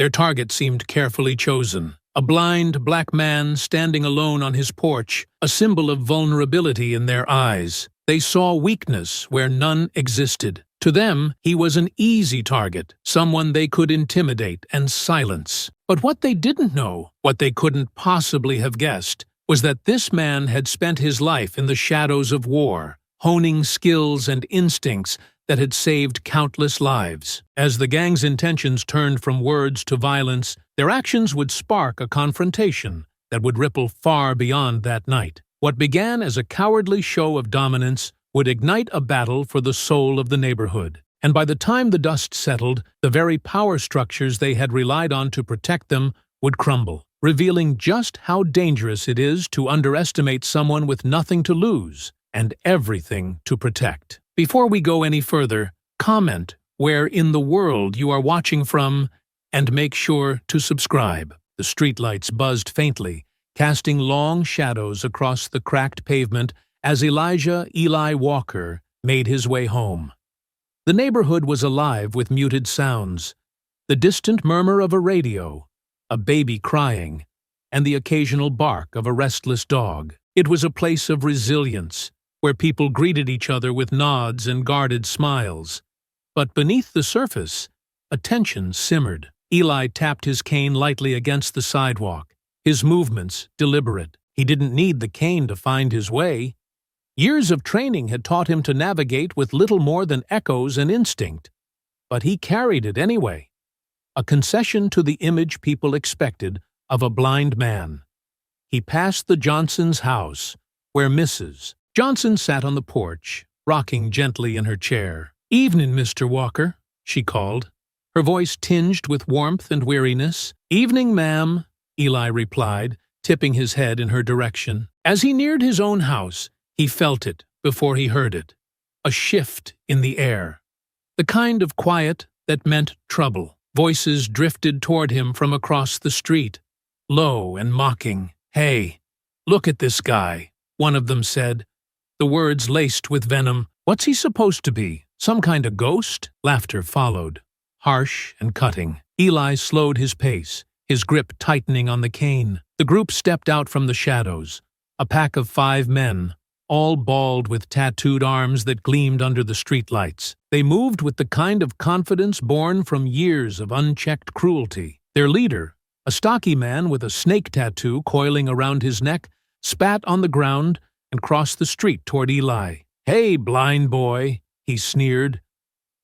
Their target seemed carefully chosen. A blind black man standing alone on his porch, a symbol of vulnerability in their eyes. They saw weakness where none existed. To them, he was an easy target, someone they could intimidate and silence. But what they didn't know, what they couldn't possibly have guessed, was that this man had spent his life in the shadows of war, honing skills and instincts that had saved countless lives. As the gang's intentions turned from words to violence, their actions would spark a confrontation that would ripple far beyond that night. What began as a cowardly show of dominance would ignite a battle for the soul of the neighborhood. And by the time the dust settled, the very power structures they had relied on to protect them would crumble, revealing just how dangerous it is to underestimate someone with nothing to lose and everything to protect. Before we go any further, comment where in the world you are watching from and make sure to subscribe. The streetlights buzzed faintly, casting long shadows across the cracked pavement as Elijah Eli Walker made his way home. The neighborhood was alive with muted sounds, the distant murmur of a radio, a baby crying, and the occasional bark of a restless dog. It was a place of resilience, where people greeted each other with nods and guarded smiles. But beneath the surface, a tension simmered. Eli tapped his cane lightly against the sidewalk, his movements deliberate. He didn't need the cane to find his way. Years of training had taught him to navigate with little more than echoes and instinct. But he carried it anyway, a concession to the image people expected of a blind man. He passed the Johnsons' house, where Mrs. Johnson sat on the porch, rocking gently in her chair. "Evening, Mr. Walker," she called, her voice tinged with warmth and weariness. "Evening, ma'am," Eli replied, tipping his head in her direction. As he neared his own house, he felt it before he heard it. A shift in the air. The kind of quiet that meant trouble. Voices drifted toward him from across the street, low and mocking. "Hey, look at this guy," one of them said, the words laced with venom. "What's he supposed to be? Some kind of ghost?" Laughter followed, harsh and cutting. Eli slowed his pace, his grip tightening on the cane. The group stepped out from the shadows, a pack of 5 men, all bald with tattooed arms that gleamed under the streetlights. They moved with the kind of confidence born from years of unchecked cruelty. Their leader, a stocky man with a snake tattoo coiling around his neck, spat on the ground and crossed the street toward Eli. "Hey, blind boy," he sneered.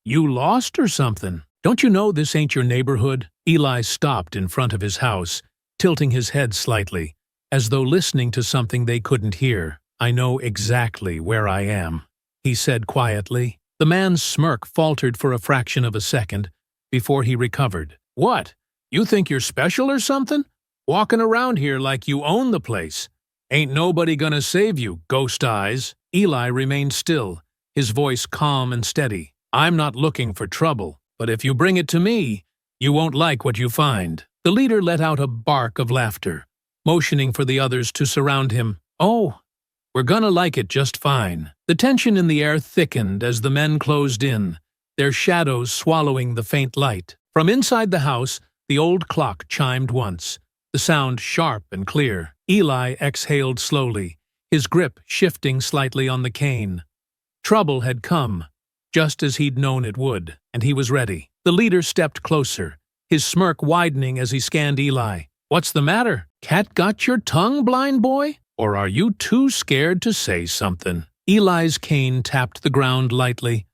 "You lost or something? Don't you know this ain't your neighborhood?" Eli stopped in front of his house, tilting his head slightly, as though listening to something they couldn't hear. "I know exactly where I am," he said quietly. The man's smirk faltered for a fraction of a second before he recovered. "What? You think you're special or something? Walking around here like you own the place. Ain't nobody gonna save you, ghost eyes." Eli remained still, his voice calm and steady. "I'm not looking for trouble, but if you bring it to me, you won't like what you find." The leader let out a bark of laughter, motioning for the others to surround him. "Oh, we're gonna like it just fine." The tension in the air thickened as the men closed in, their shadows swallowing the faint light. From inside the house, the old clock chimed once, the sound sharp and clear. Eli exhaled slowly, his grip shifting slightly on the cane. Trouble had come, just as he'd known it would, and he was ready. The leader stepped closer, his smirk widening as he scanned Eli. "What's the matter? Cat got your tongue, blind boy? Or are you too scared to say something?" Eli's cane tapped the ground lightly,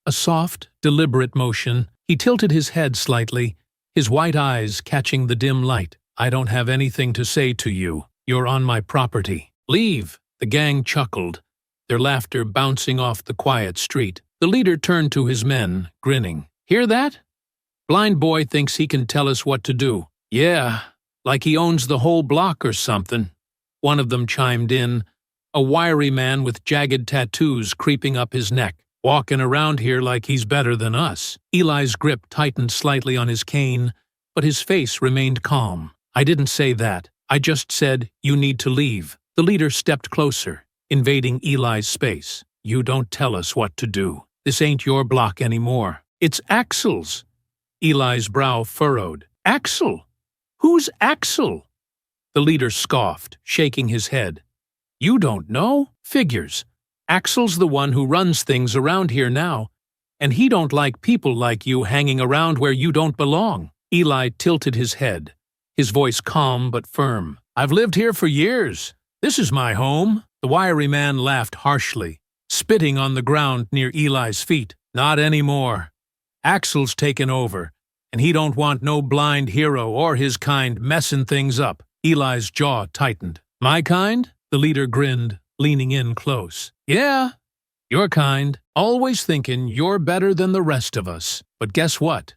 a soft, deliberate motion. He tilted his head slightly, his white eyes catching the dim light. "I don't have anything to say to you. You're on my property. Leave." The gang chuckled, their laughter bouncing off the quiet street. The leader turned to his men, grinning. "Hear that? Blind boy thinks he can tell us what to do." "Yeah, like he owns the whole block or something," one of them chimed in, a wiry man with jagged tattoos creeping up his neck. "Walking around here like he's better than us." Eli's grip tightened slightly on his cane, but his face remained calm. "I didn't say that. I just said you need to leave." The leader stepped closer, invading Eli's space. "You don't tell us what to do. This ain't your block anymore. It's Axel's." Eli's brow furrowed, Axel? Who's Axel? The leader scoffed, shaking his head. You don't know? Figures. Axel's the one who runs things around here now, and he don't like people like you hanging around where you don't belong. Eli tilted his head, his voice calm but firm. I've lived here for years. This is my home. The wiry man laughed harshly, spitting on the ground near Eli's feet. Not anymore. Axel's taken over, and he don't want no blind hero or his kind messin' things up. Eli's jaw tightened. My kind? The leader grinned, leaning in close. Yeah, your kind. Always thinking you're better than the rest of us. But guess what?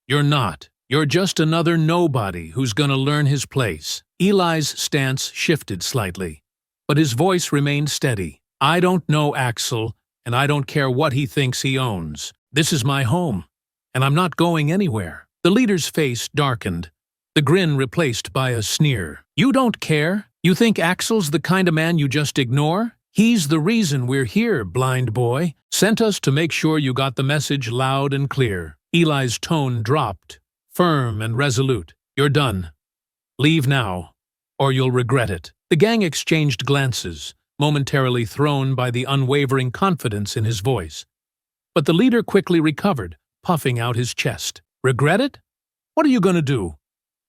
You're not. You're just another nobody who's gonna learn his place. Eli's stance shifted slightly, but his voice remained steady. I don't know Axel, and I don't care what he thinks he owns. This is my home, and I'm not going anywhere. The leader's face darkened, the grin replaced by a sneer. You don't care? You think Axel's the kind of man you just ignore? He's the reason we're here, blind boy. Sent us to make sure you got the message loud and clear. Eli's tone dropped, firm and resolute. You're done. Leave now, or you'll regret it. The gang exchanged glances, momentarily thrown by the unwavering confidence in his voice. But the leader quickly recovered, puffing out his chest. Regret it? What are you going to do?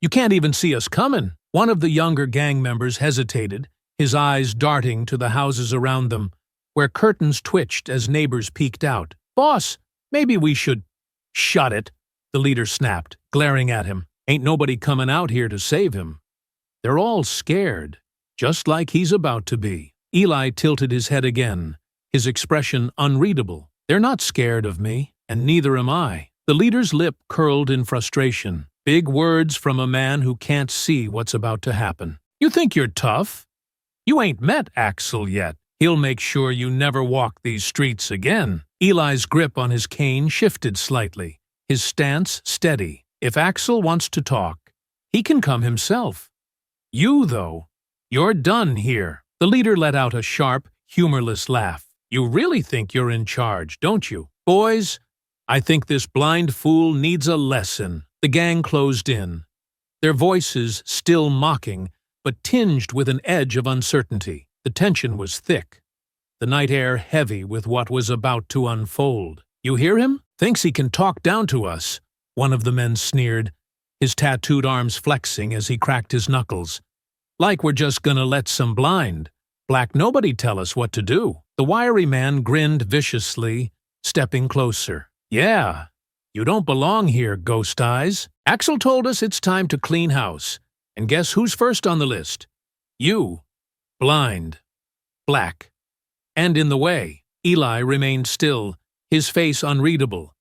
You can't even see us coming. One of the younger gang members hesitated, his eyes darting to the houses around them, where curtains twitched as neighbors peeked out. Boss, maybe we should... Shut it, the leader snapped, glaring at him. Ain't nobody coming out here to save him. They're all scared, just like he's about to be. Eli tilted his head again, his expression unreadable. They're not scared of me, and neither am I. The leader's lip curled in frustration. Big words from a man who can't see what's about to happen. You think you're tough? You ain't met Axel yet. He'll make sure you never walk these streets again. Eli's grip on his cane shifted slightly, his stance steady. If Axel wants to talk, he can come himself. You, though, you're done here. The leader let out a sharp, humorless laugh. You really think you're in charge, don't you? Boys, I think this blind fool needs a lesson. The gang closed in, their voices still mocking, but tinged with an edge of uncertainty. The tension was thick, the night air heavy with what was about to unfold. You hear him? Thinks he can talk down to us, one of the men sneered, his tattooed arms flexing as he cracked his knuckles. Like we're just gonna let some blind, black nobody tell us what to do. The wiry man grinned viciously, stepping closer. Yeah. You don't belong here, Ghost Eyes. Axel told us it's time to clean house. And guess who's first on the list? You. Blind. Black. And in the way. Eli remained still, his face unreadable,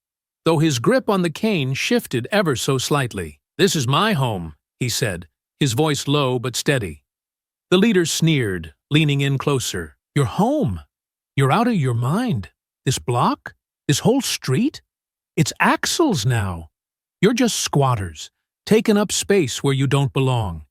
though his grip on the cane shifted ever so slightly. This is my home, he said, his voice low but steady. The leader sneered, leaning in closer. Your home? You're out of your mind. This block? This whole street? It's Axel's now. You're just squatters, taking up space where you don't belong.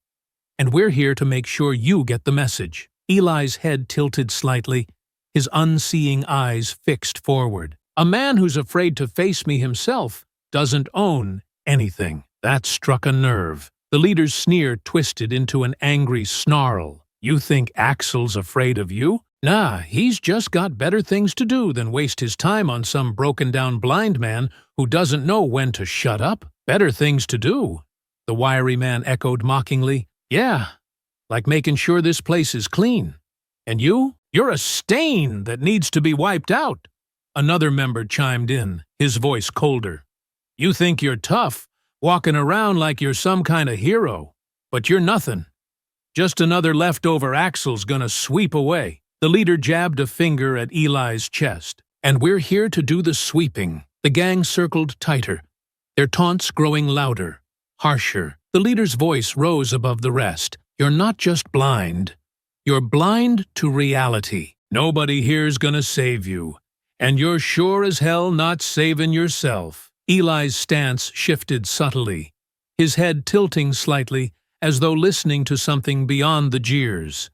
And we're here to make sure you get the message. Eli's head tilted slightly, his unseeing eyes fixed forward. A man who's afraid to face me himself doesn't own anything. That struck a nerve. The leader's sneer twisted into an angry snarl. You think Axel's afraid of you? Nah, he's just got better things to do than waste his time on some broken-down blind man who doesn't know when to shut up. Better things to do, the wiry man echoed mockingly. Yeah, like making sure this place is clean. And you're a stain that needs to be wiped out. Another member chimed in, his voice colder. You think you're tough, walking around like you're some kind of hero, but you're nothing. Just another leftover Axel's gonna sweep away. The leader jabbed a finger at Eli's chest. And we're here to do the sweeping. The gang circled tighter, their taunts growing louder, harsher. The leader's voice rose above the rest. You're not just blind. You're blind to reality. Nobody here's gonna save you. And you're sure as hell not saving yourself. Eli's stance shifted subtly, his head tilting slightly as though listening to something beyond the jeers.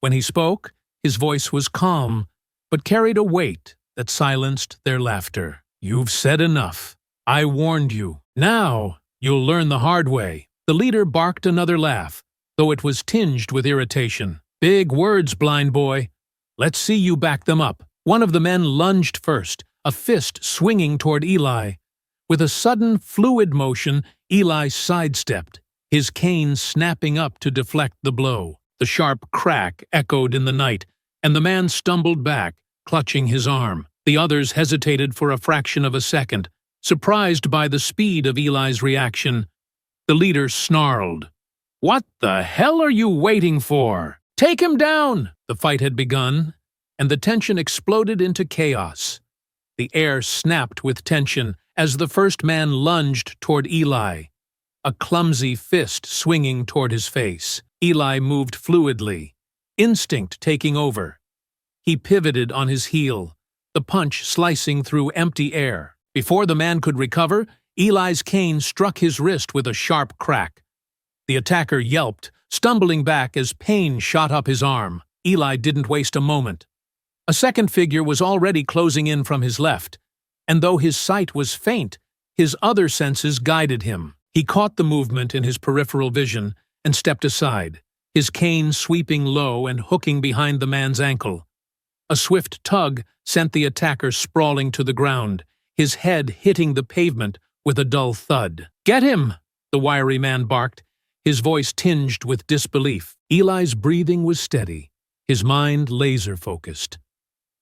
When he spoke, his voice was calm, but carried a weight that silenced their laughter. You've said enough. I warned you. Now, You'll learn the hard way." The leader barked another laugh, though it was tinged with irritation. "Big words, blind boy. Let's see you back them up." One of the men lunged first, a fist swinging toward Eli. With a sudden, fluid motion, Eli sidestepped, his cane snapping up to deflect the blow. The sharp crack echoed in the night, and the man stumbled back, clutching his arm. The others hesitated for a fraction of a second, surprised by the speed of Eli's reaction. The leader snarled, "What the hell are you waiting for? Take him down!" The fight had begun, and the tension exploded into chaos. The air snapped with tension as the first man lunged toward Eli, a clumsy fist swinging toward his face. Eli moved fluidly, instinct taking over. He pivoted on his heel, the punch slicing through empty air. Before the man could recover, Eli's cane struck his wrist with a sharp crack. The attacker yelped, stumbling back as pain shot up his arm. Eli didn't waste a moment. A second figure was already closing in from his left, and though his sight was faint, his other senses guided him. He caught the movement in his peripheral vision and stepped aside, his cane sweeping low and hooking behind the man's ankle. A swift tug sent the attacker sprawling to the ground, his head hitting the pavement with a dull thud. "Get him!" the wiry man barked, his voice tinged with disbelief. Eli's breathing was steady, his mind laser-focused.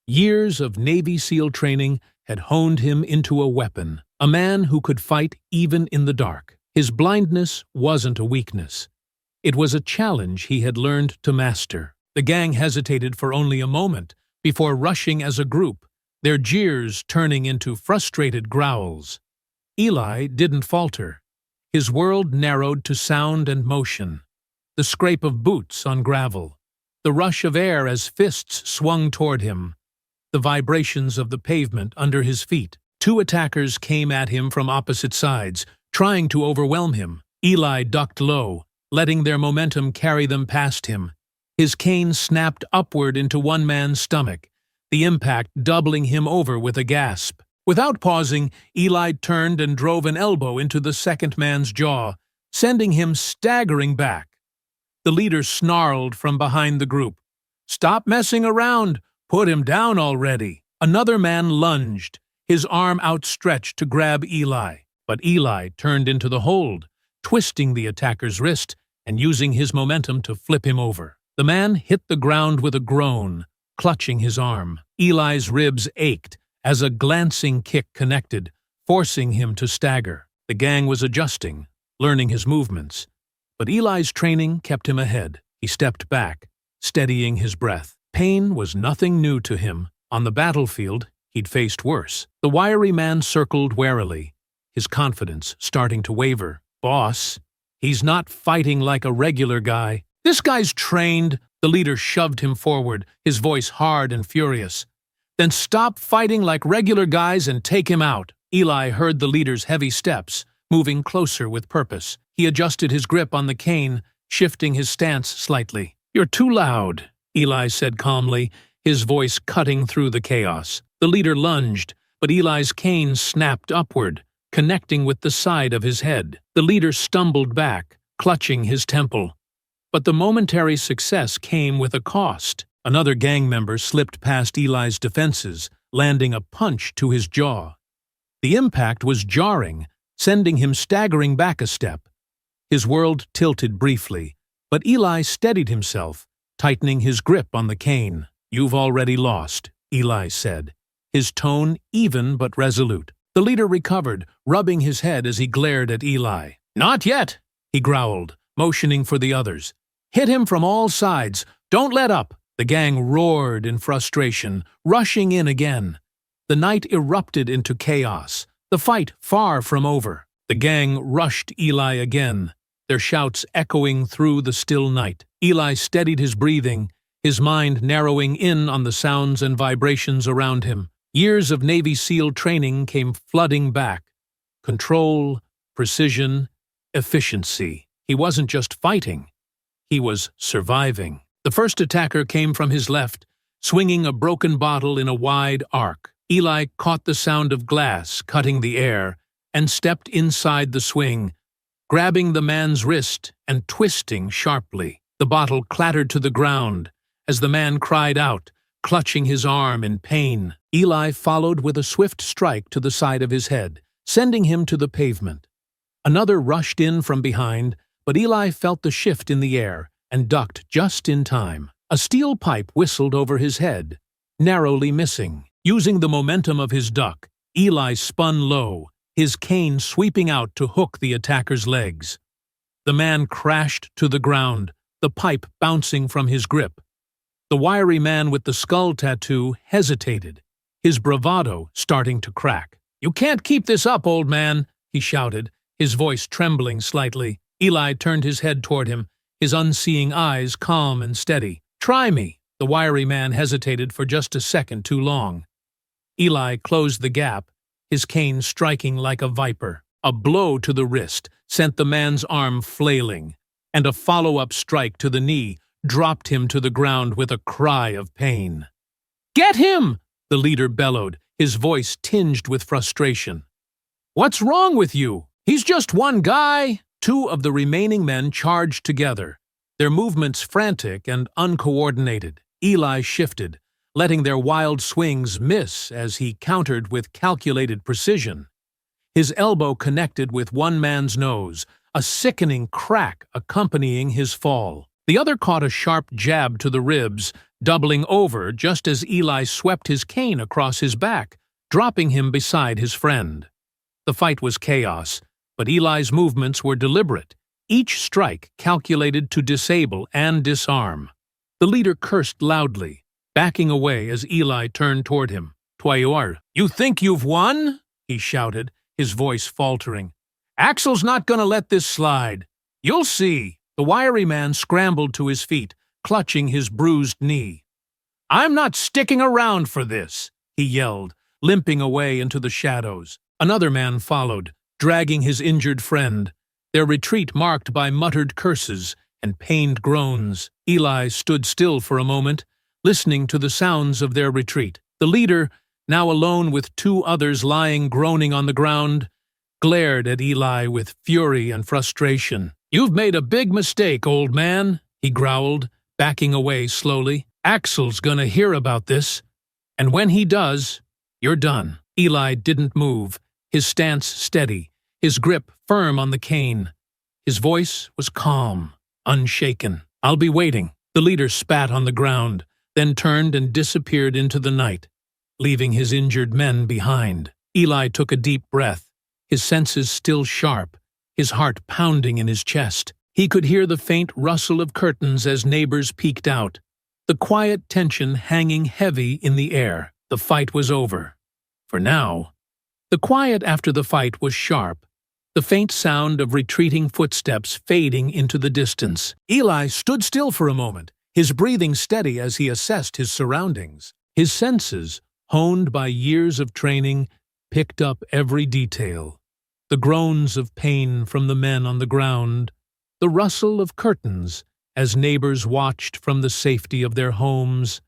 Years of Navy SEAL training had honed him into a weapon, a man who could fight even in the dark. His blindness wasn't a weakness. It was a challenge he had learned to master. The gang hesitated for only a moment before rushing as a group, their jeers turning into frustrated growls. Eli didn't falter. His world narrowed to sound and motion. The scrape of boots on gravel, the rush of air as fists swung toward him, the vibrations of the pavement under his feet. Two attackers came at him from opposite sides, trying to overwhelm him. Eli ducked low, letting their momentum carry them past him. His cane snapped upward into one man's stomach, the impact doubling him over with a gasp. Without pausing, Eli turned and drove an elbow into the second man's jaw, sending him staggering back. The leader snarled from behind the group, "Stop messing around! Put him down already!" Another man lunged, his arm outstretched to grab Eli, but Eli turned into the hold, twisting the attacker's wrist and using his momentum to flip him over. The man hit the ground with a groan, clutching his arm. Eli's ribs ached as a glancing kick connected, forcing him to stagger. The gang was adjusting, learning his movements. But Eli's training kept him ahead. He stepped back, steadying his breath. Pain was nothing new to him. On the battlefield, he'd faced worse. The wiry man circled warily, his confidence starting to waver. "Boss, he's not fighting like a regular guy. This guy's trained." The leader shoved him forward, his voice hard and furious. "Then stop fighting like regular guys and take him out." Eli heard the leader's heavy steps, moving closer with purpose. He adjusted his grip on the cane, shifting his stance slightly. "You're too loud," Eli said calmly, his voice cutting through the chaos. The leader lunged, but Eli's cane snapped upward, connecting with the side of his head. The leader stumbled back, clutching his temple. But the momentary success came with a cost. Another gang member slipped past Eli's defenses, landing a punch to his jaw. The impact was jarring, sending him staggering back a step. His world tilted briefly, but Eli steadied himself, tightening his grip on the cane. "You've already lost," Eli said, his tone even but resolute. The leader recovered, rubbing his head as he glared at Eli. "Not yet," he growled, motioning for the others. "Hit him from all sides. Don't let up." The gang roared in frustration, rushing in again. The night erupted into chaos, the fight far from over. The gang rushed Eli again, their shouts echoing through the still night. Eli steadied his breathing, his mind narrowing in on the sounds and vibrations around him. Years of Navy SEAL training came flooding back. Control, precision, efficiency. He wasn't just fighting. He was surviving. The first attacker came from his left, swinging a broken bottle in a wide arc. Eli caught the sound of glass cutting the air and stepped inside the swing, grabbing the man's wrist and twisting sharply. The bottle clattered to the ground as the man cried out, clutching his arm in pain. Eli followed with a swift strike to the side of his head, sending him to the pavement. Another rushed in from behind, but Eli felt the shift in the air and ducked just in time. A steel pipe whistled over his head, narrowly missing. Using the momentum of his duck, Eli spun low, his cane sweeping out to hook the attacker's legs. The man crashed to the ground, the pipe bouncing from his grip. The wiry man with the skull tattoo hesitated, his bravado starting to crack. "You can't keep this up, old man," he shouted, his voice trembling slightly. Eli turned his head toward him, his unseeing eyes calm and steady. "Try me." The wiry man hesitated for just a second too long. Eli closed the gap, his cane striking like a viper. A blow to the wrist sent the man's arm flailing, and a follow-up strike to the knee dropped him to the ground with a cry of pain. "Get him!" the leader bellowed, his voice tinged with frustration. "What's wrong with you? He's just one guy." Two of the remaining men charged together, their movements frantic and uncoordinated. Eli shifted, letting their wild swings miss as he countered with calculated precision. His elbow connected with one man's nose, a sickening crack accompanying his fall. The other caught a sharp jab to the ribs, doubling over just as Eli swept his cane across his back, dropping him beside his friend. The fight was chaos, but Eli's movements were deliberate, each strike calculated to disable and disarm. The leader cursed loudly, backing away as Eli turned toward him. "Twayor, you think you've won?" he shouted, his voice faltering. "Axel's not gonna let this slide. You'll see." The wiry man scrambled to his feet, clutching his bruised knee. "I'm not sticking around for this," he yelled, limping away into the shadows. Another man followed, dragging his injured friend, their retreat marked by muttered curses and pained groans. Eli stood still for a moment, listening to the sounds of their retreat. The leader, now alone with two others lying groaning on the ground, glared at Eli with fury and frustration. "You've made a big mistake, old man," he growled, backing away slowly. "Axel's gonna hear about this, and when he does, you're done." Eli didn't move, his stance steady, his grip firm on the cane. His voice was calm, unshaken. "I'll be waiting." The leader spat on the ground, then turned and disappeared into the night, leaving his injured men behind. Eli took a deep breath, his senses still sharp, his heart pounding in his chest. He could hear the faint rustle of curtains as neighbors peeked out, the quiet tension hanging heavy in the air. The fight was over. For now. The quiet after the fight was sharp, the faint sound of retreating footsteps fading into the distance. Eli stood still for a moment, his breathing steady as he assessed his surroundings. His senses, honed by years of training, picked up every detail. The groans of pain from the men on the ground, the rustle of curtains as neighbors watched from the safety of their homes,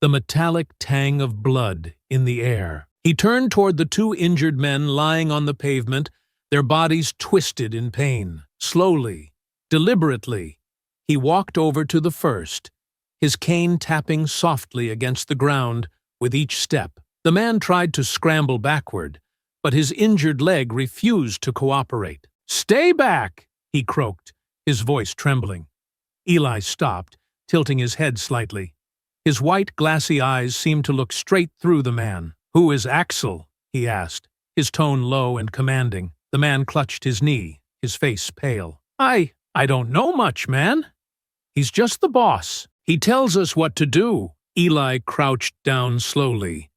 the metallic tang of blood in the air. He turned toward the two injured men lying on the pavement, their bodies twisted in pain. Slowly, deliberately, he walked over to the first, his cane tapping softly against the ground with each step. The man tried to scramble backward, but his injured leg refused to cooperate. "Stay back!" he croaked, his voice trembling. Eli stopped, tilting his head slightly. His white, glassy eyes seemed to look straight through the man. "Who is Axel?" he asked, his tone low and commanding. The man clutched his knee, his face pale. I don't know much, man. He's just the boss. He tells us what to do." Eli crouched down slowly,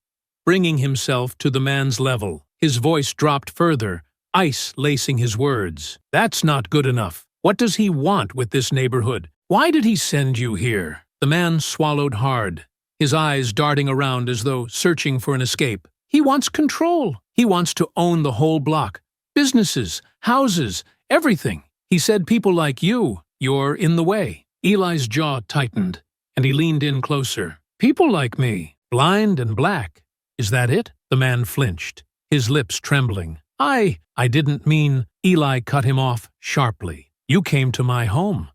bringing himself to the man's level. His voice dropped further, ice lacing his words. "That's not good enough. What does he want with this neighborhood? Why did he send you here?" The man swallowed hard, his eyes darting around as though searching for an escape. "He wants control. He wants to own the whole block. Businesses, houses, everything. He said people like you're in the way." Eli's jaw tightened, and he leaned in closer. "People like me, blind and black. Is that it?" The man flinched, his lips trembling. I didn't mean. Eli cut him off sharply. You came to my home.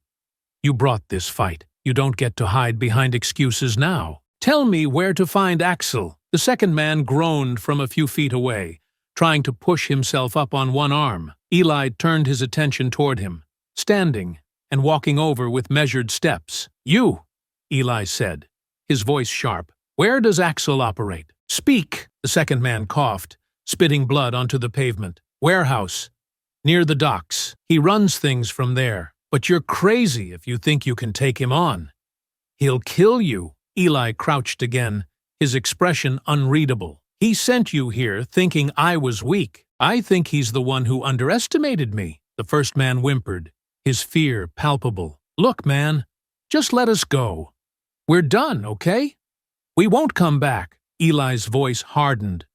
You brought this fight. You don't get to hide behind excuses now. Tell me where to find Axel. The second man groaned from a few feet away, trying to push himself up on one arm. Eli turned his attention toward him, standing and walking over with measured steps. You, Eli said, his voice sharp. Where does Axel operate? Speak, the second man coughed, spitting blood onto the pavement. Warehouse. Near the docks. He runs things from there. But you're crazy if you think you can take him on. He'll kill you. Eli crouched again, his expression unreadable. He sent you here thinking I was weak. I think he's the one who underestimated me. The first man whimpered, his fear palpable. Look, man, just let us go. We're done, okay? We won't come back. Eli's voice hardened.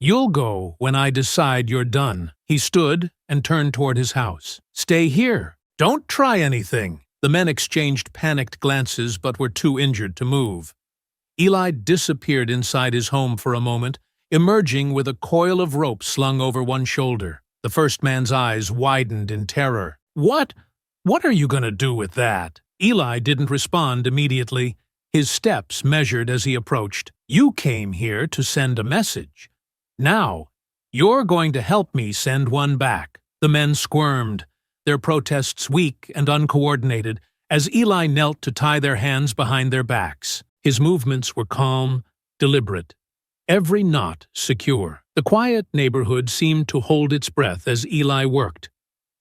You'll go when I decide you're done. He stood and turned toward his house. Stay here. Don't try anything. The men exchanged panicked glances but were too injured to move. Eli disappeared inside his home for a moment, emerging with a coil of rope slung over one shoulder. The first man's eyes widened in terror. What are you going to do with that? Eli didn't respond immediately, his steps measured as he approached. You came here to send a message. Now, you're going to help me send one back. The men squirmed, their protests weak and uncoordinated, as Eli knelt to tie their hands behind their backs. His movements were calm, deliberate, every knot secure. The quiet neighborhood seemed to hold its breath as Eli worked,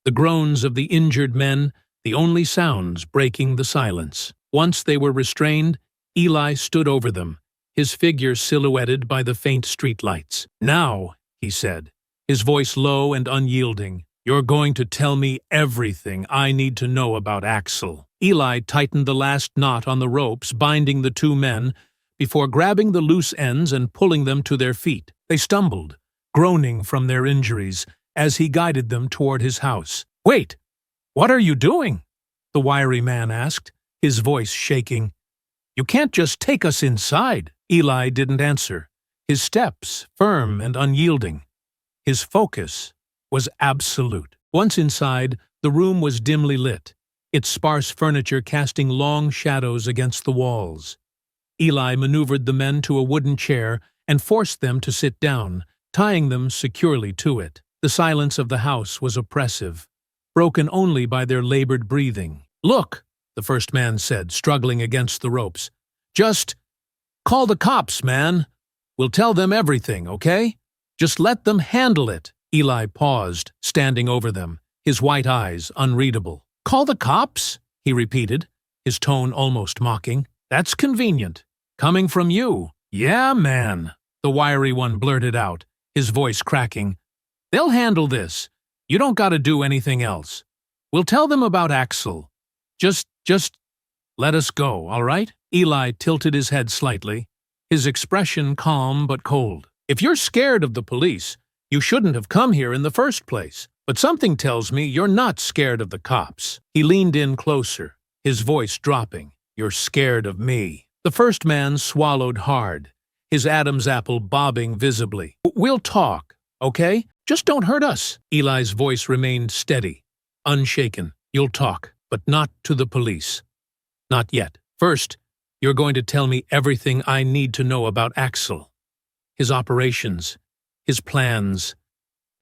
the groans of the injured men the only sounds breaking the silence. Once they were restrained, Eli stood over them, his figure silhouetted by the faint streetlights. Now, he said, his voice low and unyielding, you're going to tell me everything I need to know about Axel. Eli tightened the last knot on the ropes binding the two men before grabbing the loose ends and pulling them to their feet. They stumbled, groaning from their injuries, as he guided them toward his house. Wait! What are you doing? The wiry man asked, his voice shaking. You can't just take us inside. Eli didn't answer, his steps firm and unyielding. His focus was absolute. Once inside, the room was dimly lit, its sparse furniture casting long shadows against the walls. Eli maneuvered the men to a wooden chair and forced them to sit down, tying them securely to it. The silence of the house was oppressive, broken only by their labored breathing. Look, the first man said, struggling against the ropes. Just call the cops, man. We'll tell them everything, okay? Just let them handle it. Eli paused, standing over them, his white eyes unreadable. Call the cops? He repeated, his tone almost mocking. That's convenient. Coming from you. Yeah, man, the wiry one blurted out, his voice cracking. They'll handle this. You don't gotta do anything else. We'll tell them about Axel. Just let us go, all right? Eli tilted his head slightly, his expression calm but cold. If you're scared of the police, you shouldn't have come here in the first place. But something tells me you're not scared of the cops. He leaned in closer, his voice dropping. You're scared of me. The first man swallowed hard, his Adam's apple bobbing visibly. We'll talk, okay? Just don't hurt us. Eli's voice remained steady, unshaken. You'll talk, but not to the police. Not yet. First, you're going to tell me everything I need to know about Axel. His operations, his plans,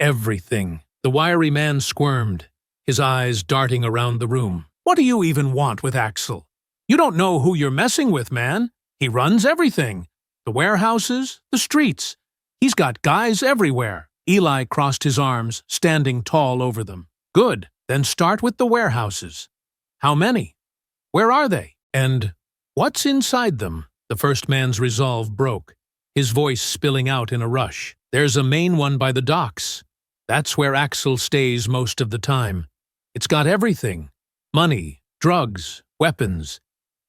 everything. The wiry man squirmed, his eyes darting around the room. What do you even want with Axel? You don't know who you're messing with, man. He runs everything. The warehouses, the streets. He's got guys everywhere. Eli crossed his arms, standing tall over them. Good. Then start with the warehouses. How many? Where are they? And what's inside them? The first man's resolve broke, his voice spilling out in a rush. There's a main one by the docks. That's where Axel stays most of the time. It's got everything. Money, drugs, weapons.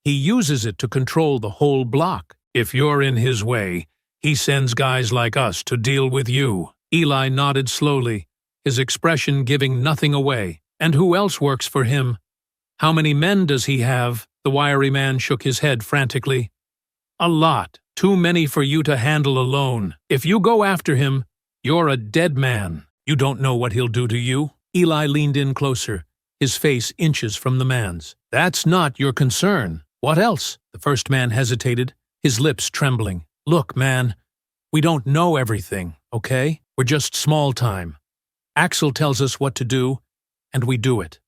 He uses it to control the whole block. If you're in his way, he sends guys like us to deal with you. Eli nodded slowly, his expression giving nothing away. And who else works for him? How many men does he have? The wiry man shook his head frantically. A lot. Too many for you to handle alone. If you go after him, you're a dead man. You don't know what he'll do to you? Eli leaned in closer, his face inches from the man's. That's not your concern. What else? The first man hesitated, his lips trembling. Look, man, we don't know everything, okay? We're just small time. Axel tells us what to do, and we do it.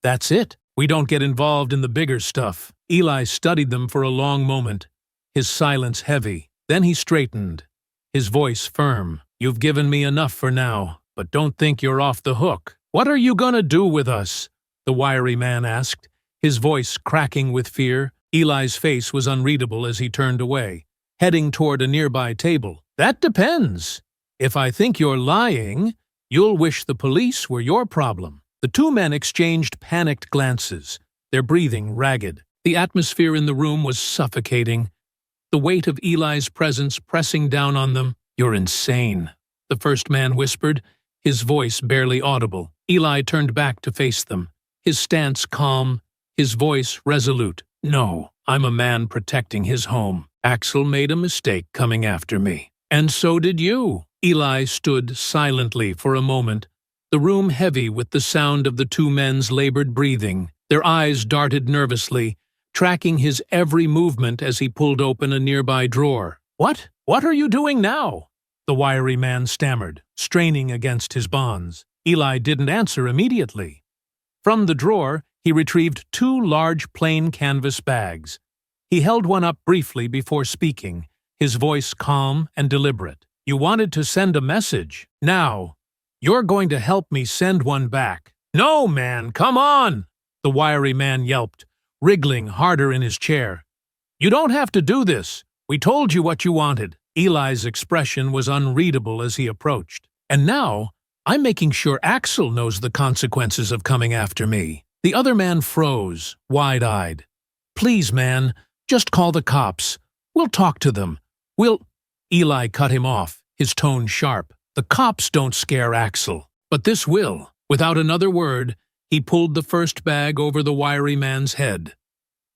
That's it. We don't get involved in the bigger stuff. Eli studied them for a long moment, his silence heavy. Then he straightened, his voice firm. You've given me enough for now, but don't think you're off the hook. What are you gonna do with us? The wiry man asked, his voice cracking with fear. Eli's face was unreadable as he turned away, heading toward a nearby table. That depends. If I think you're lying, you'll wish the police were your problem. The two men exchanged panicked glances, their breathing ragged. The atmosphere in the room was suffocating, the weight of Eli's presence pressing down on them. You're insane, the first man whispered, his voice barely audible. Eli turned back to face them, his stance calm, his voice resolute. No, I'm a man protecting his home. Axel made a mistake coming after me. And so did you. Eli stood silently for a moment, the room heavy with the sound of the two men's labored breathing. Their eyes darted nervously, tracking his every movement as he pulled open a nearby drawer. What? What are you doing now? The wiry man stammered, straining against his bonds. Eli didn't answer immediately. From the drawer, he retrieved two large plain canvas bags. He held one up briefly before speaking, his voice calm and deliberate. You wanted to send a message. Now, you're going to help me send one back. No, man, come on! The wiry man yelped, wriggling harder in his chair. You don't have to do this. We told you what you wanted. Eli's expression was unreadable as he approached. And now, I'm making sure Axel knows the consequences of coming after me. The other man froze, wide-eyed. Please, man, just call the cops. We'll talk to them. Eli cut him off, his tone sharp. The cops don't scare Axel, but this will. Without another word, he pulled the first bag over the wiry man's head.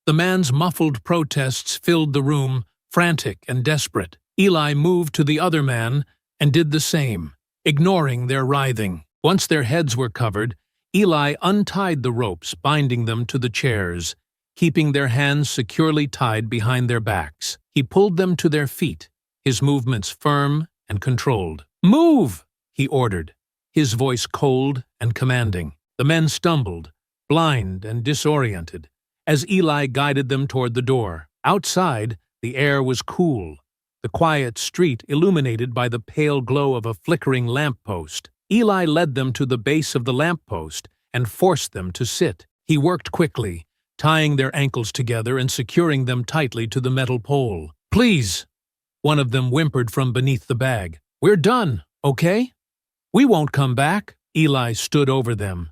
The man's muffled protests filled the room, frantic and desperate. Eli moved to the other man and did the same, ignoring their writhing. Once their heads were covered, Eli untied the ropes binding them to the chairs, keeping their hands securely tied behind their backs. He pulled them to their feet, his movements firm and controlled. Move! He ordered, his voice cold and commanding. The men stumbled, blind and disoriented, as Eli guided them toward the door. Outside, the air was cool, the quiet street illuminated by the pale glow of a flickering lamppost. Eli led them to the base of the lamppost and forced them to sit. He worked quickly, tying their ankles together and securing them tightly to the metal pole. Please, one of them whimpered from beneath the bag. We're done, okay? We won't come back. Eli stood over them,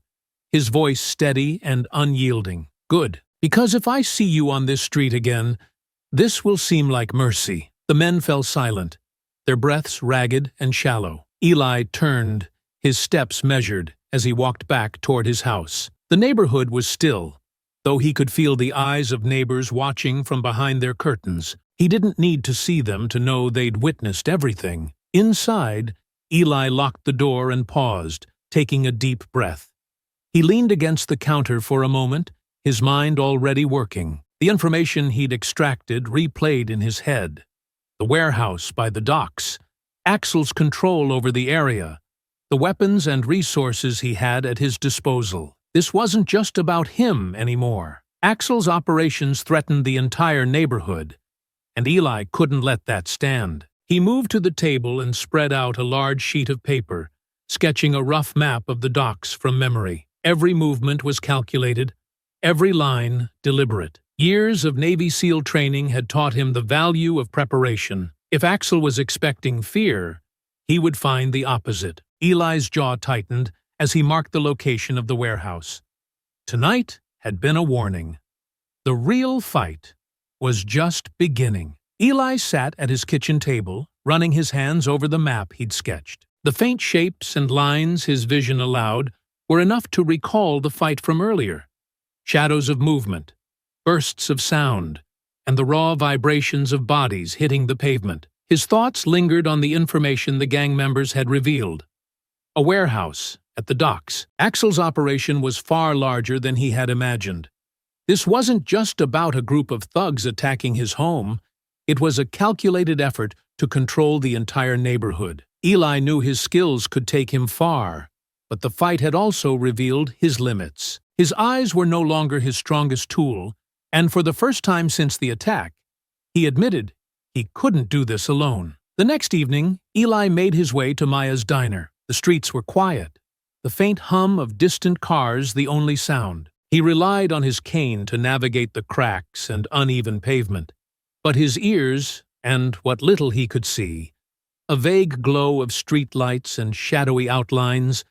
his voice steady and unyielding. Good, because if I see you on this street again, this will seem like mercy. The men fell silent, their breaths ragged and shallow. Eli turned, his steps measured, as he walked back toward his house. The neighborhood was still, though he could feel the eyes of neighbors watching from behind their curtains. He didn't need to see them to know they'd witnessed everything. Inside, Eli locked the door and paused, taking a deep breath. He leaned against the counter for a moment, his mind already working. The information he'd extracted replayed in his head. The warehouse by the docks, Axel's control over the area, the weapons and resources he had at his disposal. This wasn't just about him anymore. Axel's operations threatened the entire neighborhood, and Eli couldn't let that stand. He moved to the table and spread out a large sheet of paper, sketching a rough map of the docks from memory. Every movement was calculated, every line deliberate. Years of Navy SEAL training had taught him the value of preparation. If Axel was expecting fear, he would find the opposite. Eli's jaw tightened as he marked the location of the warehouse. Tonight had been a warning. The real fight was just beginning. Eli sat at his kitchen table, running his hands over the map he'd sketched. The faint shapes and lines his vision allowed were enough to recall the fight from earlier. Shadows of movement, bursts of sound, and the raw vibrations of bodies hitting the pavement. His thoughts lingered on the information the gang members had revealed. a warehouse at the docks. Axel's operation was far larger than he had imagined. This wasn't just about a group of thugs attacking his home. It was a calculated effort to control the entire neighborhood. Eli knew his skills could take him far, but the fight had also revealed his limits. His eyes were no longer his strongest tool, and for the first time since the attack, he admitted he couldn't do this alone. The next evening, Eli made his way to Maya's diner. The streets were quiet, the faint hum of distant cars the only sound. He relied on his cane to navigate the cracks and uneven pavement, but his ears, and what little he could see, a vague glow of street lights and shadowy outlines,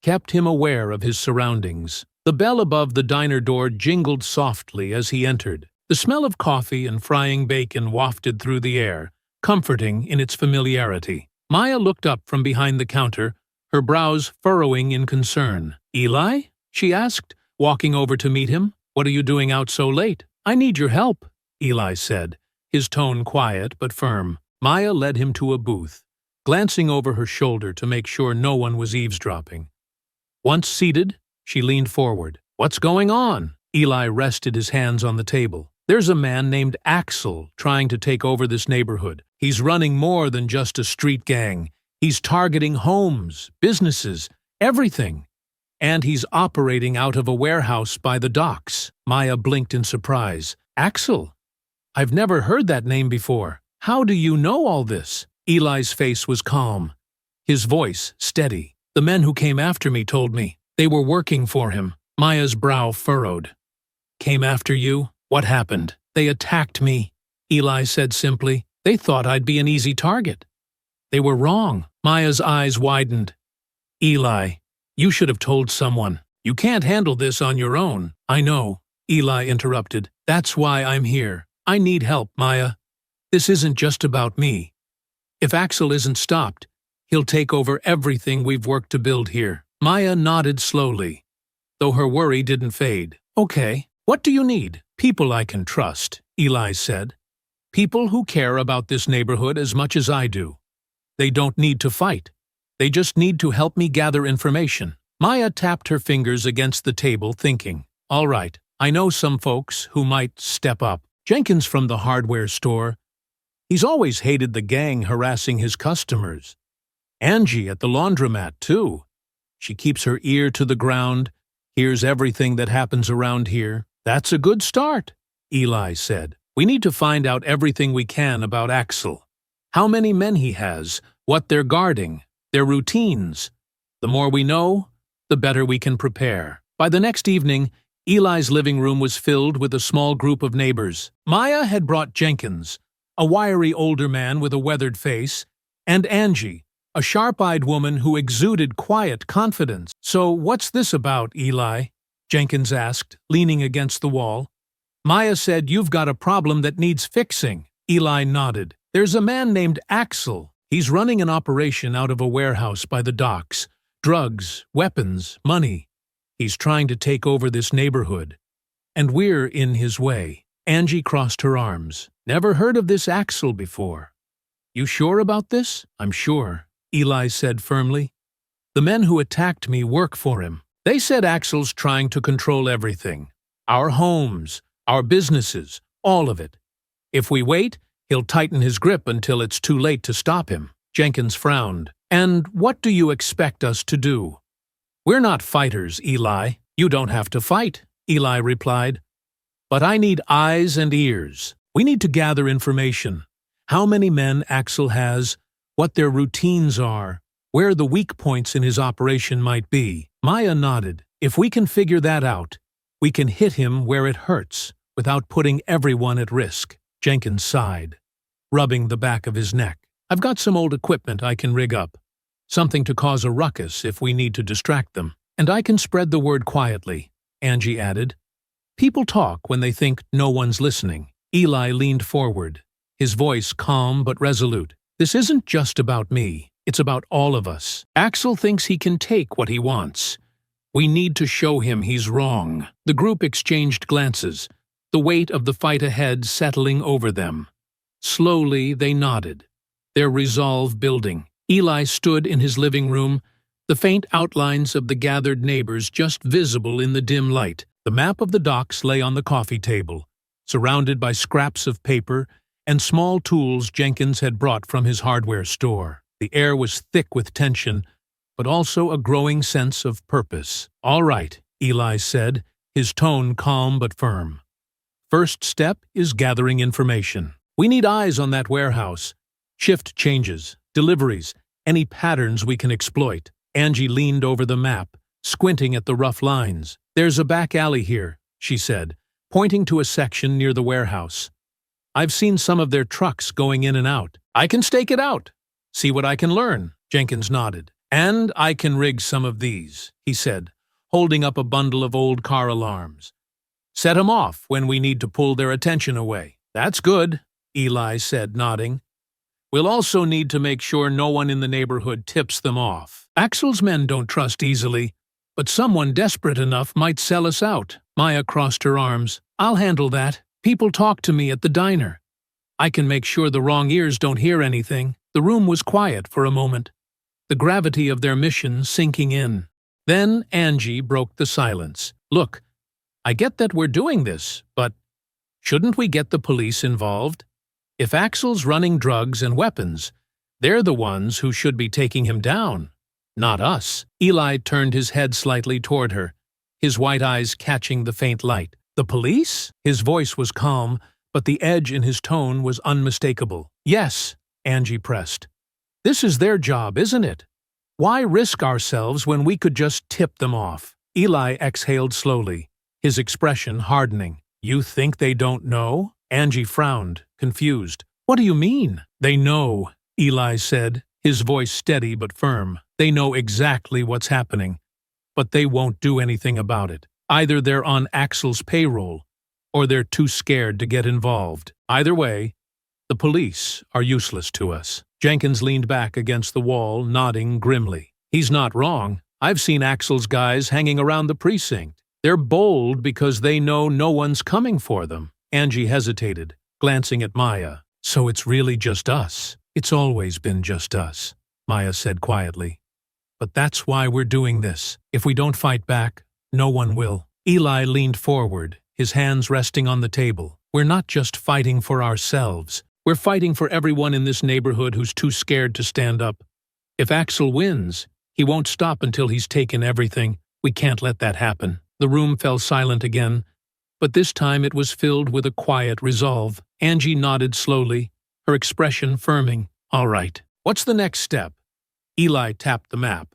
kept him aware of his surroundings. The bell above the diner door jingled softly as he entered. The smell of coffee and frying bacon wafted through the air, comforting in its familiarity. Maya looked up from behind the counter, her brows furrowing in concern. "Eli?" she asked, walking over to meet him. "What are you doing out so late?" "I need your help," Eli said, his tone quiet but firm. Maya led him to a booth, glancing over her shoulder to make sure no one was eavesdropping. Once seated, she leaned forward. "What's going on?" Eli rested his hands on the table. "There's a man named Axel trying to take over this neighborhood. He's running more than just a street gang. He's targeting homes, businesses, everything. And he's operating out of a warehouse by the docks." Maya blinked in surprise. "Axel? I've never heard that name before. How do you know all this?" Eli's face was calm, his voice steady. "The men who came after me told me. They were working for him." Maya's brow furrowed. "Came after you? What happened?" "They attacked me," Eli said simply. "They thought I'd be an easy target. They were wrong." Maya's eyes widened. "Eli, you should have told someone. You can't handle this on your own." "I know," Eli interrupted. "That's why I'm here. I need help, Maya. This isn't just about me. If Axel isn't stopped, he'll take over everything we've worked to build here." Maya nodded slowly, though her worry didn't fade. "Okay, what do you need?" "People I can trust," Eli said. "People who care about this neighborhood as much as I do. They don't need to fight. They just need to help me gather information." Maya tapped her fingers against the table, thinking, "All right, I know some folks who might step up. Jenkins from the hardware store. He's always hated the gang harassing his customers. Angie at the laundromat, too. She keeps her ear to the ground, hears everything that happens around here." "That's a good start," Eli said. "We need to find out everything we can about Axel. How many men he has, what they're guarding, their routines. The more we know, the better we can prepare." By the next evening, Eli's living room was filled with a small group of neighbors. Maya had brought Jenkins, a wiry older man with a weathered face, and Angie, a sharp-eyed woman who exuded quiet confidence. "So what's this about, Eli?" Jenkins asked, leaning against the wall. "Maya said you've got a problem that needs fixing." Eli nodded. "There's a man named Axel. He's running an operation out of a warehouse by the docks. Drugs, weapons, money. He's trying to take over this neighborhood. And we're in his way." Angie crossed her arms. "Never heard of this Axel before." "You sure about this?" "I'm sure," Eli said firmly. "The men who attacked me work for him. They said Axel's trying to control everything. Our homes, our businesses, all of it. If we wait, he'll tighten his grip until it's too late to stop him." Jenkins frowned. "And what do you expect us to do?" "We're not fighters, Eli." "You don't have to fight," Eli replied. "But I need eyes and ears. We need to gather information. How many men Axel has, what their routines are, where the weak points in his operation might be." Maya nodded. "If we can figure that out, we can hit him where it hurts without putting everyone at risk." Jenkins sighed, rubbing the back of his neck. "I've got some old equipment I can rig up. Something to cause a ruckus if we need to distract them. And I can spread the word quietly," Angie added. "People talk when they think no one's listening." Eli leaned forward, his voice calm but resolute. "This isn't just about me. It's about all of us. Axel thinks he can take what he wants. We need to show him he's wrong." The group exchanged glances, the weight of the fight ahead settling over them. Slowly they nodded, their resolve building. Eli stood in his living room, the faint outlines of the gathered neighbors just visible in the dim light. The map of the docks lay on the coffee table, surrounded by scraps of paper and small tools Jenkins had brought from his hardware store. The air was thick with tension, but also a growing sense of purpose. "All right," Eli said, his tone calm but firm. "First step is gathering information. We need eyes on that warehouse. Shift changes, deliveries, any patterns we can exploit." Angie leaned over the map, squinting at the rough lines. "There's a back alley here," she said, pointing to a section near the warehouse. "I've seen some of their trucks going in and out. I can stake it out. See what I can learn." Jenkins nodded. "And I can rig some of these," he said, holding up a bundle of old car alarms. "Set 'em off when we need to pull their attention away." "That's good," Eli said, nodding. "We'll also need to make sure no one in the neighborhood tips them off. Axel's men don't trust easily, but someone desperate enough might sell us out." Maya crossed her arms. "I'll handle that. People talk to me at the diner. I can make sure the wrong ears don't hear anything." The room was quiet for a moment, the gravity of their mission sinking in. Then Angie broke the silence. "Look, I get that we're doing this, but shouldn't we get the police involved? If Axel's running drugs and weapons, they're the ones who should be taking him down, not us." Eli turned his head slightly toward her, his white eyes catching the faint light. "The police?" His voice was calm, but the edge in his tone was unmistakable. "Yes," Angie pressed. "This is their job, isn't it? Why risk ourselves when we could just tip them off?" Eli exhaled slowly, his expression hardening. "You think they don't know?" Angie frowned, confused. "What do you mean?" "They know," Eli said, his voice steady but firm. "They know exactly what's happening, but they won't do anything about it. Either they're on Axel's payroll, or they're too scared to get involved. Either way, the police are useless to us." Jenkins leaned back against the wall, nodding grimly. "He's not wrong. I've seen Axel's guys hanging around the precinct. They're bold because they know no one's coming for them." Angie hesitated, glancing at Maya. "So it's really just us?" "It's always been just us," Maya said quietly. "But that's why we're doing this. If we don't fight back, no one will." Eli leaned forward, his hands resting on the table. "We're not just fighting for ourselves. We're fighting for everyone in this neighborhood who's too scared to stand up. If Axel wins, he won't stop until he's taken everything. We can't let that happen." The room fell silent again, but this time it was filled with a quiet resolve. Angie nodded slowly, her expression firming. "All right. What's the next step?" Eli tapped the map.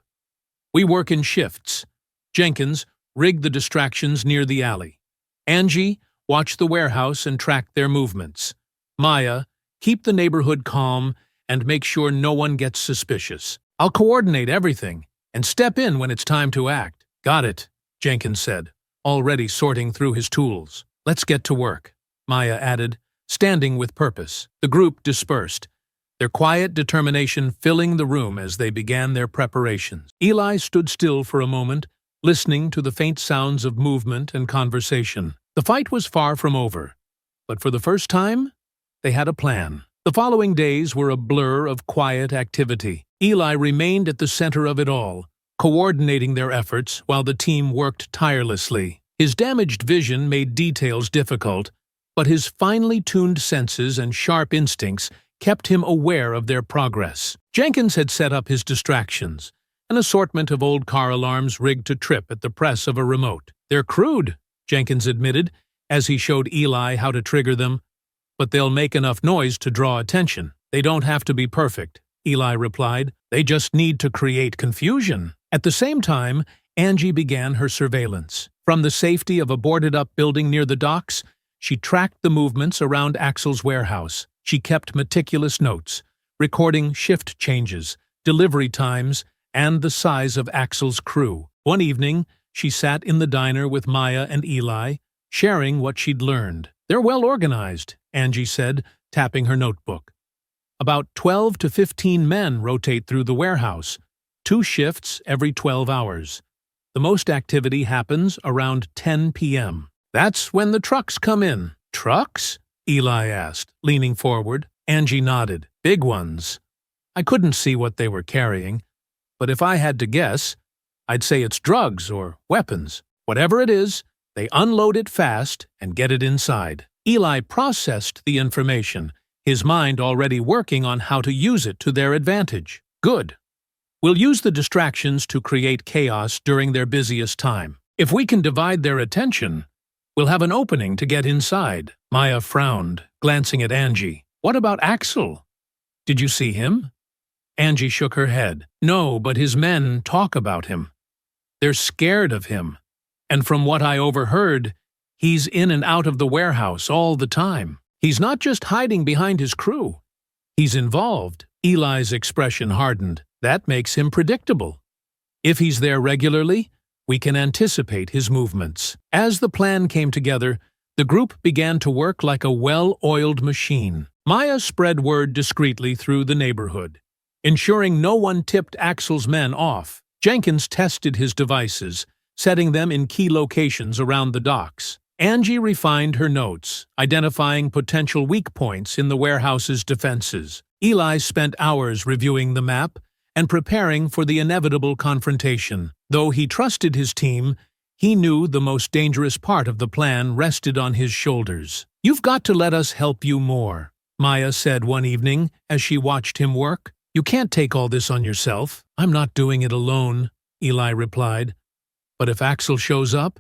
"We work in shifts. Jenkins, rig the distractions near the alley. Angie, watch the warehouse and track their movements. Maya, keep the neighborhood calm and make sure no one gets suspicious. I'll coordinate everything and step in when it's time to act." "Got it," Jenkins said, already sorting through his tools. "Let's get to work," Maya added, standing with purpose. The group dispersed, their quiet determination filling the room as they began their preparations. Eli stood still for a moment, listening to the faint sounds of movement and conversation. The fight was far from over, but for the first time, they had a plan. The following days were a blur of quiet activity. Eli remained at the center of it all, coordinating their efforts while the team worked tirelessly. His damaged vision made details difficult, but his finely tuned senses and sharp instincts kept him aware of their progress. Jenkins had set up his distractions, an assortment of old car alarms rigged to trip at the press of a remote. "They're crude," Jenkins admitted, as he showed Eli how to trigger them, "but they'll make enough noise to draw attention." "They don't have to be perfect," Eli replied. "They just need to create confusion." At the same time, Angie began her surveillance. From the safety of a boarded-up building near the docks, she tracked the movements around Axel's warehouse. She kept meticulous notes, recording shift changes, delivery times, and the size of Axel's crew. One evening, she sat in the diner with Maya and Eli, sharing what she'd learned. "They're well organized," Angie said, tapping her notebook. "About 12 to 15 men rotate through the warehouse, 2 shifts every 12 hours. The most activity happens around 10 p.m. That's when the trucks come in." "Trucks?" Eli asked, leaning forward. Angie nodded. "Big ones. I couldn't see what they were carrying, but if I had to guess, I'd say it's drugs or weapons. Whatever it is, they unload it fast and get it inside. Eli processed the information, his mind already working on how to use it to their advantage. Good. We'll use the distractions to create chaos during their busiest time. If we can divide their attention, we'll have an opening to get inside. Maya frowned, glancing at Angie. What about Axel? Did you see him? Angie shook her head. No, but his men talk about him. They're scared of him. And from what I overheard, he's in and out of the warehouse all the time. He's not just hiding behind his crew. He's involved. Eli's expression hardened. That makes him predictable. If he's there regularly, we can anticipate his movements. As the plan came together, the group began to work like a well-oiled machine. Maya spread word discreetly through the neighborhood, ensuring no one tipped Axel's men off. Jenkins tested his devices, setting them in key locations around the docks. Angie refined her notes, identifying potential weak points in the warehouse's defenses. Eli spent hours reviewing the map and preparing for the inevitable confrontation. Though he trusted his team, he knew the most dangerous part of the plan rested on his shoulders. "You've got to let us help you more," Maya said one evening as she watched him work. "You can't take all this on yourself." "I'm not doing it alone," Eli replied. "But if Axel shows up,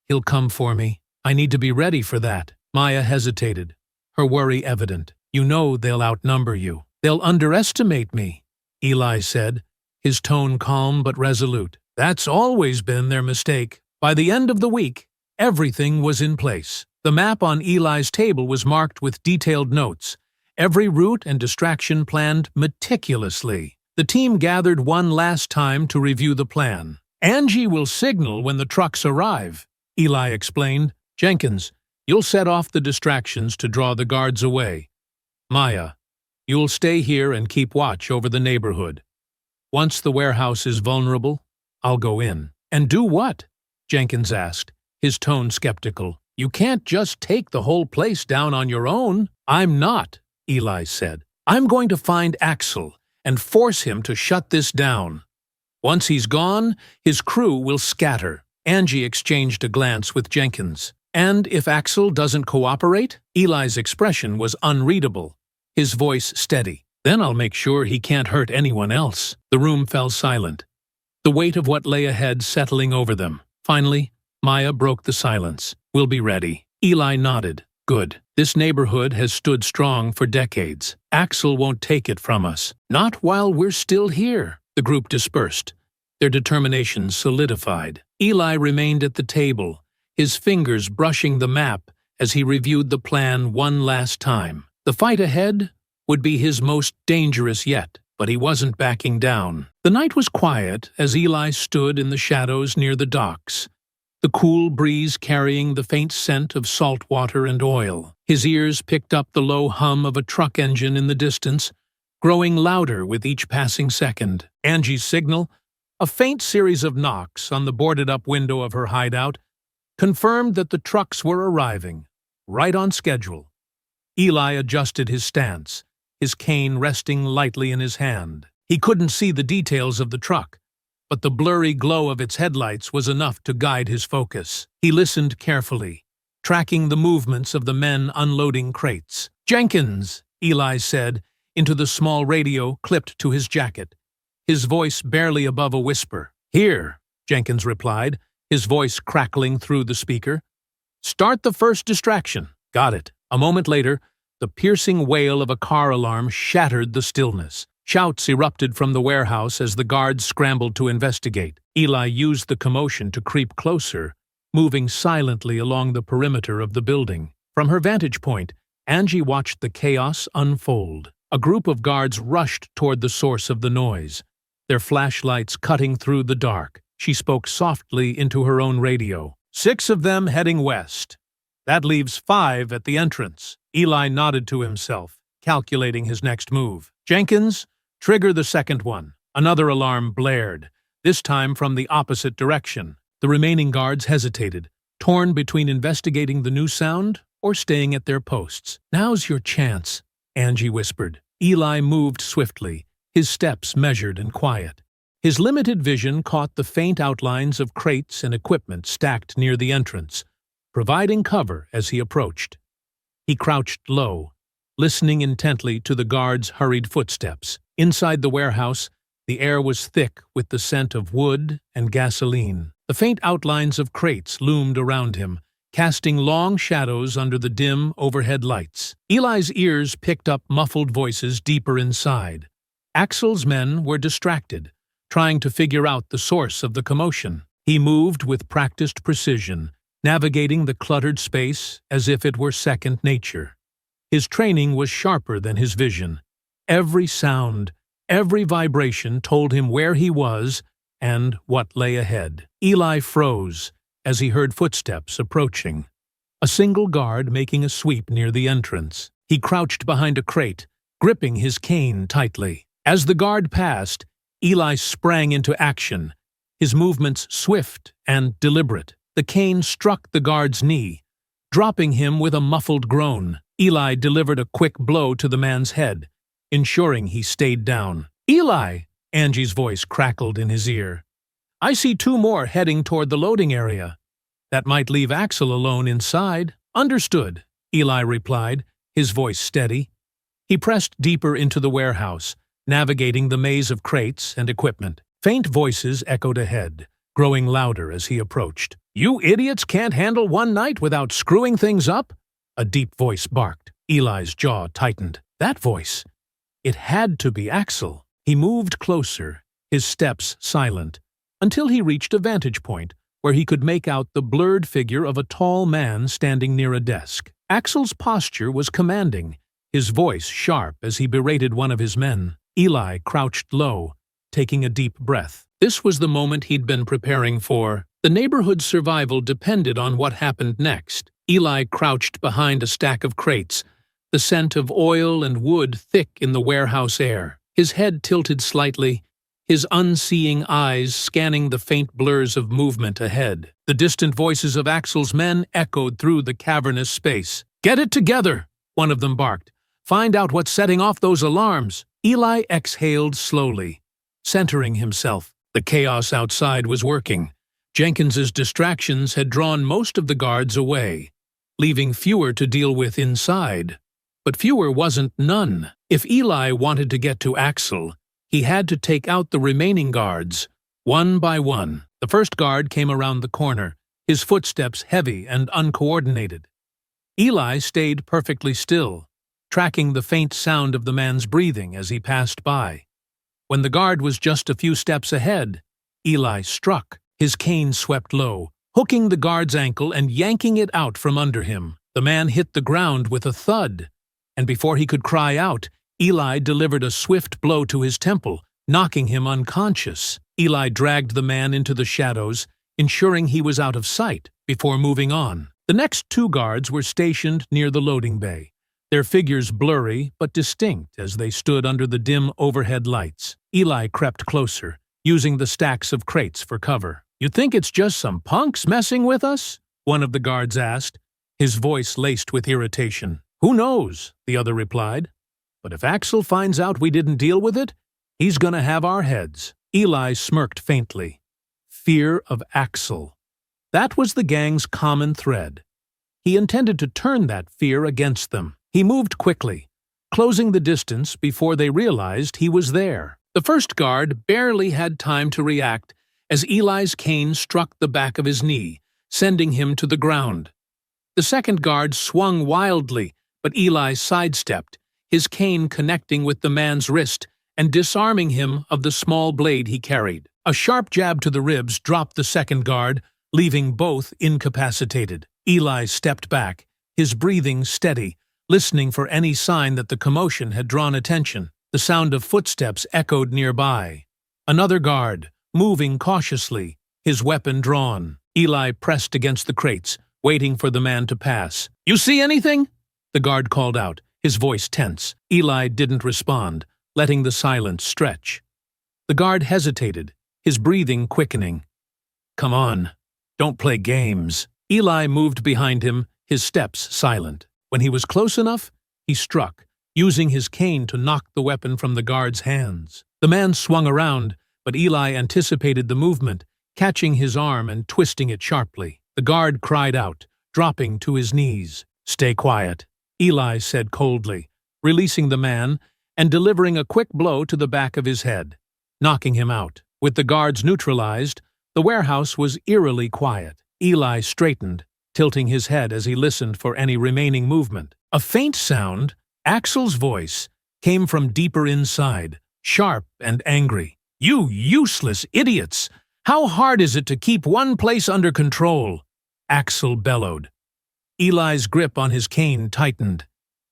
he'll come for me. I need to be ready for that." Maya hesitated, her worry evident. "You know they'll outnumber you. They'll underestimate me," Eli said, his tone calm but resolute. "That's always been their mistake." By the end of the week, everything was in place. The map on Eli's table was marked with detailed notes, every route and distraction planned meticulously. The team gathered one last time to review the plan. "Angie will signal when the trucks arrive," Eli explained. "Jenkins, you'll set off the distractions to draw the guards away. Maya, you'll stay here and keep watch over the neighborhood. Once the warehouse is vulnerable, I'll go in." "And do what?" Jenkins asked, his tone skeptical. "You can't just take the whole place down on your own." "I'm not," Eli said. "I'm going to find Axel and force him to shut this down. Once he's gone, his crew will scatter." Angie exchanged a glance with Jenkins. "And if Axel doesn't cooperate?" Eli's expression was unreadable, his voice steady. "Then I'll make sure he can't hurt anyone else." The room fell silent, the weight of what lay ahead settling over them. Finally, Maya broke the silence. "We'll be ready." Eli nodded. "Good. This neighborhood has stood strong for decades. Axel won't take it from us. Not while we're still here." The group dispersed, their determination solidified. Eli remained at the table, his fingers brushing the map as he reviewed the plan one last time. The fight ahead would be his most dangerous yet, but he wasn't backing down. The night was quiet as Eli stood in the shadows near the docks, the cool breeze carrying the faint scent of salt water and oil. His ears picked up the low hum of a truck engine in the distance, growing louder with each passing second. Angie's signal, a faint series of knocks on the boarded-up window of her hideout, confirmed that the trucks were arriving, right on schedule. Eli adjusted his stance, his cane resting lightly in his hand. He couldn't see the details of the truck, but the blurry glow of its headlights was enough to guide his focus. He listened carefully, tracking the movements of the men unloading crates. "Jenkins," Eli said, into the small radio clipped to his jacket, his voice barely above a whisper. "Here," Jenkins replied, his voice crackling through the speaker. "Start the first distraction." "Got it." A moment later, the piercing wail of a car alarm shattered the stillness. Shouts erupted from the warehouse as the guards scrambled to investigate. Eli used the commotion to creep closer, moving silently along the perimeter of the building. From her vantage point, Angie watched the chaos unfold. A group of guards rushed toward the source of the noise, their flashlights cutting through the dark. She spoke softly into her own radio. 6 of them heading west. That leaves 5 at the entrance." Eli nodded to himself, calculating his next move. "Jenkins, trigger the second one." Another alarm blared, this time from the opposite direction. The remaining guards hesitated, torn between investigating the new sound or staying at their posts. "Now's your chance," Angie whispered. Eli moved swiftly, his steps measured and quiet. His limited vision caught the faint outlines of crates and equipment stacked near the entrance, providing cover as he approached. He crouched low, listening intently to the guard's hurried footsteps. Inside the warehouse, the air was thick with the scent of wood and gasoline. The faint outlines of crates loomed around him, casting long shadows under the dim overhead lights. Eli's ears picked up muffled voices deeper inside. Axel's men were distracted, trying to figure out the source of the commotion. He moved with practiced precision, navigating the cluttered space as if it were second nature. His training was sharper than his vision. Every sound, every vibration told him where he was and what lay ahead. Eli froze as he heard footsteps approaching. A single guard making a sweep near the entrance. He crouched behind a crate, gripping his cane tightly. As the guard passed, Eli sprang into action, his movements swift and deliberate. The cane struck the guard's knee, dropping him with a muffled groan. Eli delivered a quick blow to the man's head, ensuring he stayed down. "Eli!" Angie's voice crackled in his ear. "I see two more heading toward the loading area. That might leave Axel alone inside." "Understood," Eli replied, his voice steady. He pressed deeper into the warehouse, navigating the maze of crates and equipment. Faint voices echoed ahead, growing louder as he approached. "You idiots can't handle one night without screwing things up?" A deep voice barked. Eli's jaw tightened. That voice! It had to be Axel. He moved closer, his steps silent, until he reached a vantage point where he could make out the blurred figure of a tall man standing near a desk. Axel's posture was commanding, his voice sharp as he berated one of his men. Eli crouched low, taking a deep breath. This was the moment he'd been preparing for. The neighborhood's survival depended on what happened next. Eli crouched behind a stack of crates, the scent of oil and wood thick in the warehouse air. His head tilted slightly, his unseeing eyes scanning the faint blurs of movement ahead. The distant voices of Axel's men echoed through the cavernous space. "Get it together!" one of them barked. "Find out what's setting off those alarms." Eli exhaled slowly, centering himself. The chaos outside was working. Jenkins's distractions had drawn most of the guards away, leaving fewer to deal with inside. But fewer wasn't none. If Eli wanted to get to Axel, he had to take out the remaining guards, one by one. The first guard came around the corner, his footsteps heavy and uncoordinated. Eli stayed perfectly still, tracking the faint sound of the man's breathing as he passed by. When the guard was just a few steps ahead, Eli struck. His cane swept low, hooking the guard's ankle and yanking it out from under him. The man hit the ground with a thud, and before he could cry out, Eli delivered a swift blow to his temple, knocking him unconscious. Eli dragged the man into the shadows, ensuring he was out of sight before moving on. The next two guards were stationed near the loading bay, their figures blurry but distinct as they stood under the dim overhead lights. Eli crept closer, using the stacks of crates for cover. "You think it's just some punks messing with us?" one of the guards asked, his voice laced with irritation. "Who knows?" the other replied. "But if Axel finds out we didn't deal with it, he's gonna have our heads." Eli smirked faintly. Fear of Axel. That was the gang's common thread. He intended to turn that fear against them. He moved quickly, closing the distance before they realized he was there. The first guard barely had time to react as Eli's cane struck the back of his knee, sending him to the ground. The second guard swung wildly, but Eli sidestepped, his cane connecting with the man's wrist and disarming him of the small blade he carried. A sharp jab to the ribs dropped the second guard, leaving both incapacitated. Eli stepped back, his breathing steady, listening for any sign that the commotion had drawn attention. The sound of footsteps echoed nearby. Another guard, moving cautiously, his weapon drawn. Eli pressed against the crates, waiting for the man to pass. "You see anything?" the guard called out, his voice tense. Eli didn't respond, letting the silence stretch. The guard hesitated, his breathing quickening. "Come on, don't play games." Eli moved behind him, his steps silent. When he was close enough, he struck, using his cane to knock the weapon from the guard's hands. The man swung around, but Eli anticipated the movement, catching his arm and twisting it sharply. The guard cried out, dropping to his knees. "Stay quiet," Eli said coldly, releasing the man and delivering a quick blow to the back of his head, knocking him out. With the guards neutralized, the warehouse was eerily quiet. Eli straightened, tilting his head as he listened for any remaining movement. A faint sound, Axel's voice, came from deeper inside, sharp and angry. "You useless idiots! How hard is it to keep one place under control?" Axel bellowed. Eli's grip on his cane tightened.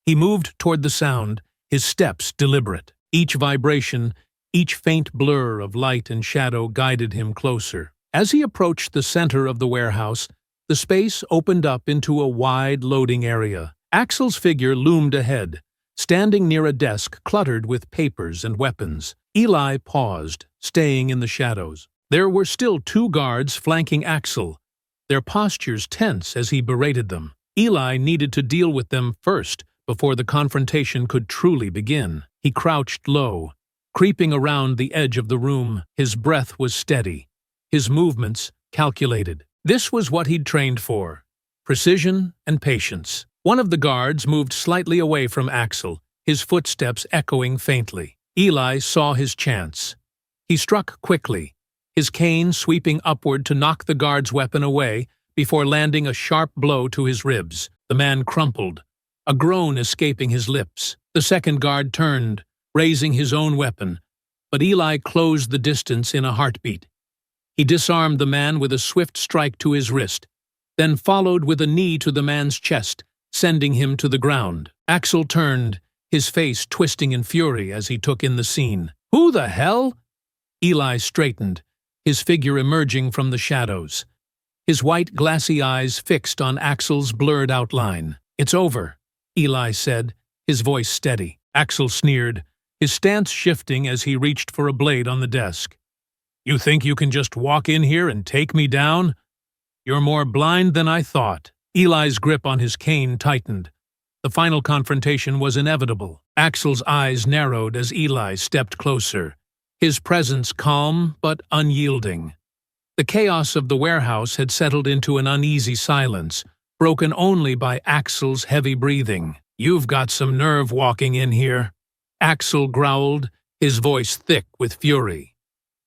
He moved toward the sound, his steps deliberate. Each vibration, each faint blur of light and shadow guided him closer. As he approached the center of the warehouse, the space opened up into a wide loading area. Axel's figure loomed ahead, standing near a desk cluttered with papers and weapons. Eli paused, staying in the shadows. There were still 2 guards flanking Axel, their postures tense as he berated them. Eli needed to deal with them first before the confrontation could truly begin. He crouched low, creeping around the edge of the room. His breath was steady, his movements calculated. This was what he'd trained for: precision and patience. One of the guards moved slightly away from Axel, his footsteps echoing faintly. Eli saw his chance. He struck quickly, his cane sweeping upward to knock the guard's weapon away before landing a sharp blow to his ribs. The man crumpled, a groan escaping his lips. The second guard turned, raising his own weapon, but Eli closed the distance in a heartbeat. He disarmed the man with a swift strike to his wrist, then followed with a knee to the man's chest, sending him to the ground. Axel turned, his face twisting in fury as he took in the scene. "Who the hell?" Eli straightened, his figure emerging from the shadows, his white, glassy eyes fixed on Axel's blurred outline. "It's over," Eli said, his voice steady. Axel sneered, his stance shifting as he reached for a blade on the desk. "You think you can just walk in here and take me down? You're more blind than I thought." Eli's grip on his cane tightened. The final confrontation was inevitable. Axel's eyes narrowed as Eli stepped closer, his presence calm but unyielding. The chaos of the warehouse had settled into an uneasy silence, broken only by Axel's heavy breathing. "You've got some nerve walking in here," Axel growled, his voice thick with fury.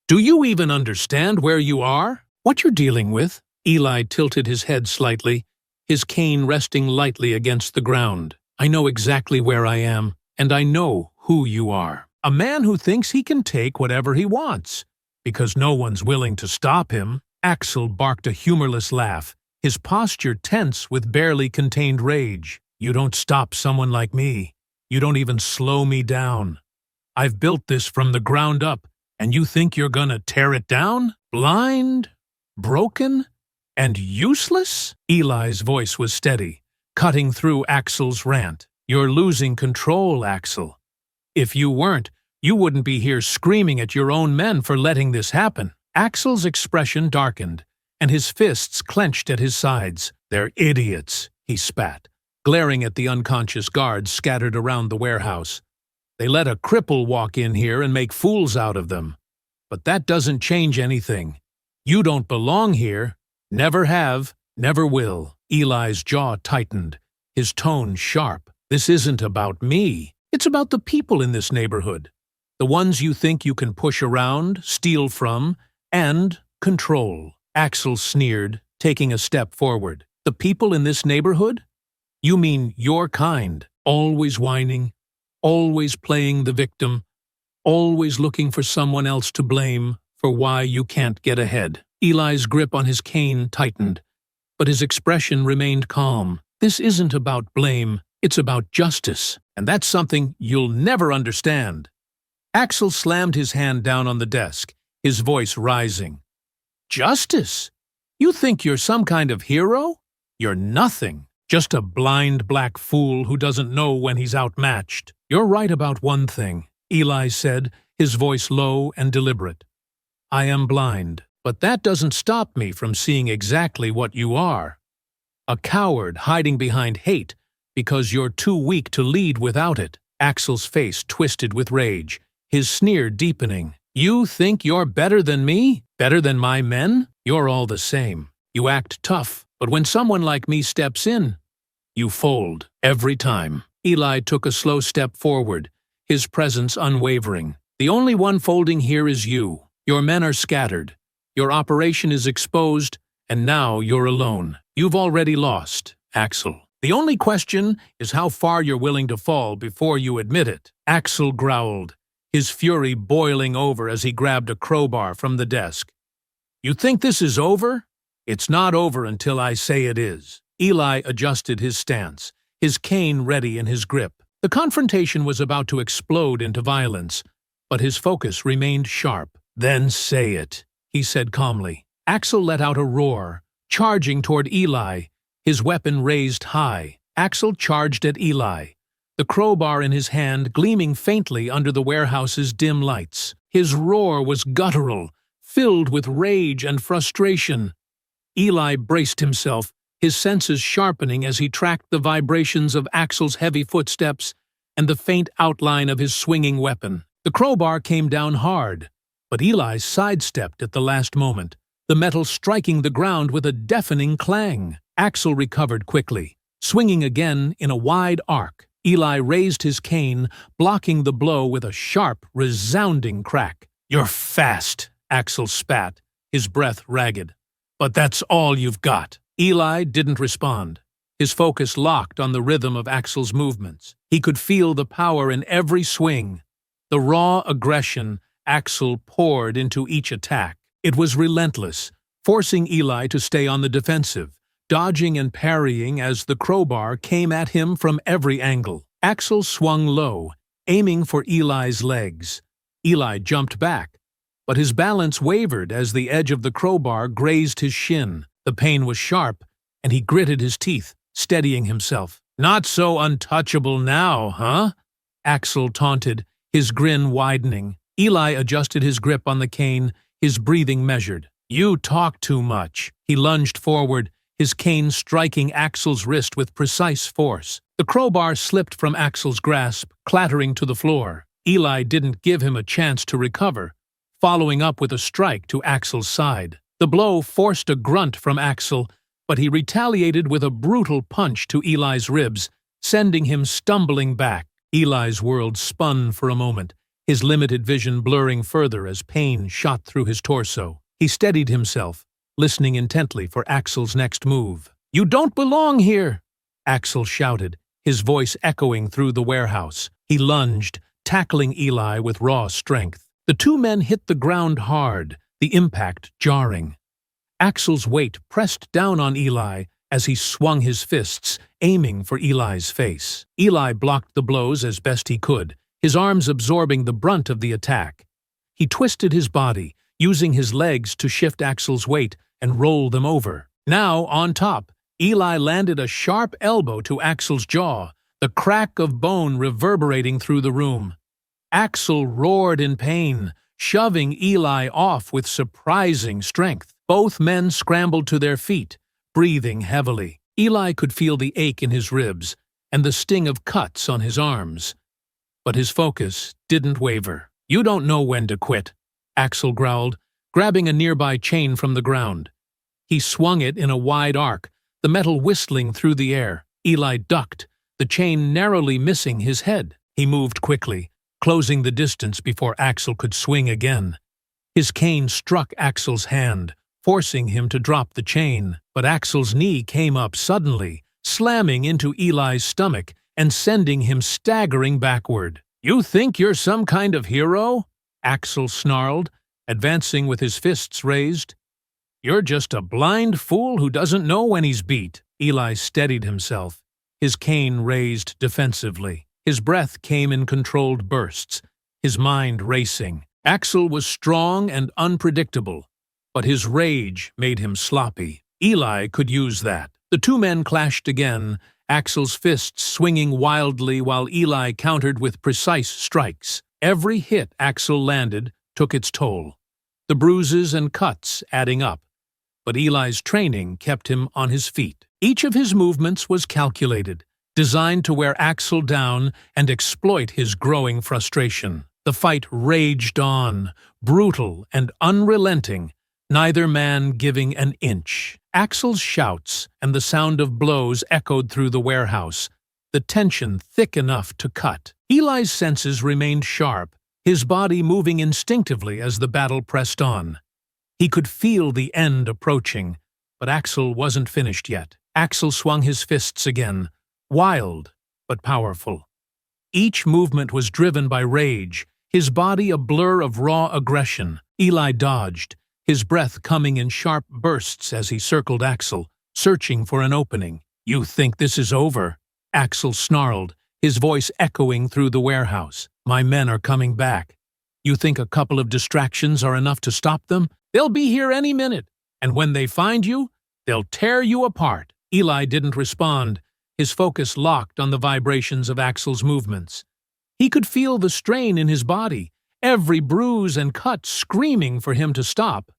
"Do you even understand where you are? What you're dealing with?" Eli tilted his head slightly, his cane resting lightly against the ground. "I know exactly where I am, and I know who you are. A man who thinks he can take whatever he wants, because no one's willing to stop him." Axel barked a humorless laugh, his posture tense with barely contained rage. "You don't stop someone like me. You don't even slow me down. I've built this from the ground up, and you think you're gonna tear it down? Blind? Broken? And useless?" Eli's voice was steady, cutting through Axel's rant. "You're losing control, Axel. If you weren't, you wouldn't be here screaming at your own men for letting this happen." Axel's expression darkened, and his fists clenched at his sides. "They're idiots," he spat, glaring at the unconscious guards scattered around the warehouse. "They let a cripple walk in here and make fools out of them. But that doesn't change anything. You don't belong here. Never have, never will." Eli's jaw tightened, his tone sharp. "This isn't about me. It's about the people in this neighborhood. The ones you think you can push around, steal from, and control." Axel sneered, taking a step forward. "The people in this neighborhood? You mean your kind, always whining, always playing the victim, always looking for someone else to blame for why you can't get ahead." Eli's grip on his cane tightened, but his expression remained calm. "This isn't about blame, it's about justice, and that's something you'll never understand." Axel slammed his hand down on the desk, his voice rising. "Justice? You think you're some kind of hero? You're nothing. Just a blind black fool who doesn't know when he's outmatched." "You're right about one thing," Eli said, his voice low and deliberate. "I am blind. But that doesn't stop me from seeing exactly what you are. A coward hiding behind hate because you're too weak to lead without it." Axel's face twisted with rage, his sneer deepening. You think you're better than me? Better than my men? You're all the same. You act tough, but when someone like me steps in, you fold, every time. Eli took a slow step forward, his presence unwavering. The only one folding here is you. Your men are scattered. Your operation is exposed, and now you're alone. You've already lost, Axel. The only question is how far you're willing to fall before you admit it. Axel growled, his fury boiling over as he grabbed a crowbar from the desk. You think this is over? It's not over until I say it is. Eli adjusted his stance, his cane ready in his grip. The confrontation was about to explode into violence, but his focus remained sharp. Then say it, he said calmly. Axel let out a roar, charging toward Eli, his weapon raised high. Axel charged at Eli, the crowbar in his hand gleaming faintly under the warehouse's dim lights. His roar was guttural, filled with rage and frustration. Eli braced himself, his senses sharpening as he tracked the vibrations of Axel's heavy footsteps and the faint outline of his swinging weapon. The crowbar came down hard, but Eli sidestepped at the last moment, the metal striking the ground with a deafening clang. Axel recovered quickly, swinging again in a wide arc. Eli raised his cane, blocking the blow with a sharp, resounding crack. You're fast, Axel spat, his breath ragged. But that's all you've got. Eli didn't respond, his focus locked on the rhythm of Axel's movements. He could feel the power in every swing, the raw aggression Axel poured into each attack. It was relentless, forcing Eli to stay on the defensive, dodging and parrying as the crowbar came at him from every angle. Axel swung low, aiming for Eli's legs. Eli jumped back, but his balance wavered as the edge of the crowbar grazed his shin. The pain was sharp, and he gritted his teeth, steadying himself. Not so untouchable now, huh? Axel taunted, his grin widening. Eli adjusted his grip on the cane, his breathing measured. You talk too much. He lunged forward, his cane striking Axel's wrist with precise force. The crowbar slipped from Axel's grasp, clattering to the floor. Eli didn't give him a chance to recover, following up with a strike to Axel's side. The blow forced a grunt from Axel, but he retaliated with a brutal punch to Eli's ribs, sending him stumbling back. Eli's world spun for a moment, his limited vision blurring further as pain shot through his torso. He steadied himself, listening intently for Axel's next move. You don't belong here, Axel shouted, his voice echoing through the warehouse. He lunged, tackling Eli with raw strength. The two men hit the ground hard, the impact jarring. Axel's weight pressed down on Eli as he swung his fists, aiming for Eli's face. Eli blocked the blows as best he could, his arms absorbing the brunt of the attack. He twisted his body, using his legs to shift Axel's weight and roll them over. Now, on top, Eli landed a sharp elbow to Axel's jaw, the crack of bone reverberating through the room. Axel roared in pain, shoving Eli off with surprising strength. Both men scrambled to their feet, breathing heavily. Eli could feel the ache in his ribs and the sting of cuts on his arms. But his focus didn't waver. You don't know when to quit, Axel growled, grabbing a nearby chain from the ground. He swung it in a wide arc, the metal whistling through the air. Eli ducked, the chain narrowly missing his head. He moved quickly, closing the distance before Axel could swing again. His cane struck Axel's hand, forcing him to drop the chain. But Axel's knee came up suddenly, slamming into Eli's stomach and sending him staggering backward. You think you're some kind of hero? Axel snarled, advancing with his fists raised. You're just a blind fool who doesn't know when he's beat. Eli steadied himself, his cane raised defensively. His breath came in controlled bursts, his mind racing. Axel was strong and unpredictable, but his rage made him sloppy. Eli could use that. The two men clashed again, Axel's fists swinging wildly while Eli countered with precise strikes. Every hit Axel landed took its toll, the bruises and cuts adding up. But Eli's training kept him on his feet. Each of his movements was calculated, designed to wear Axel down and exploit his growing frustration. The fight raged on, brutal and unrelenting, neither man giving an inch. Axel's shouts and the sound of blows echoed through the warehouse, the tension thick enough to cut. Eli's senses remained sharp, his body moving instinctively as the battle pressed on. He could feel the end approaching, but Axel wasn't finished yet. Axel swung his fists again, wild but powerful. Each movement was driven by rage, his body a blur of raw aggression. Eli dodged, his breath coming in sharp bursts as he circled Axel, searching for an opening. "You think this is over?" Axel snarled, his voice echoing through the warehouse. "My men are coming back. You think a couple of distractions are enough to stop them? They'll be here any minute, and when they find you, they'll tear you apart." Eli didn't respond, his focus locked on the vibrations of Axel's movements. He could feel the strain in his body, every bruise and cut screaming for him to stop.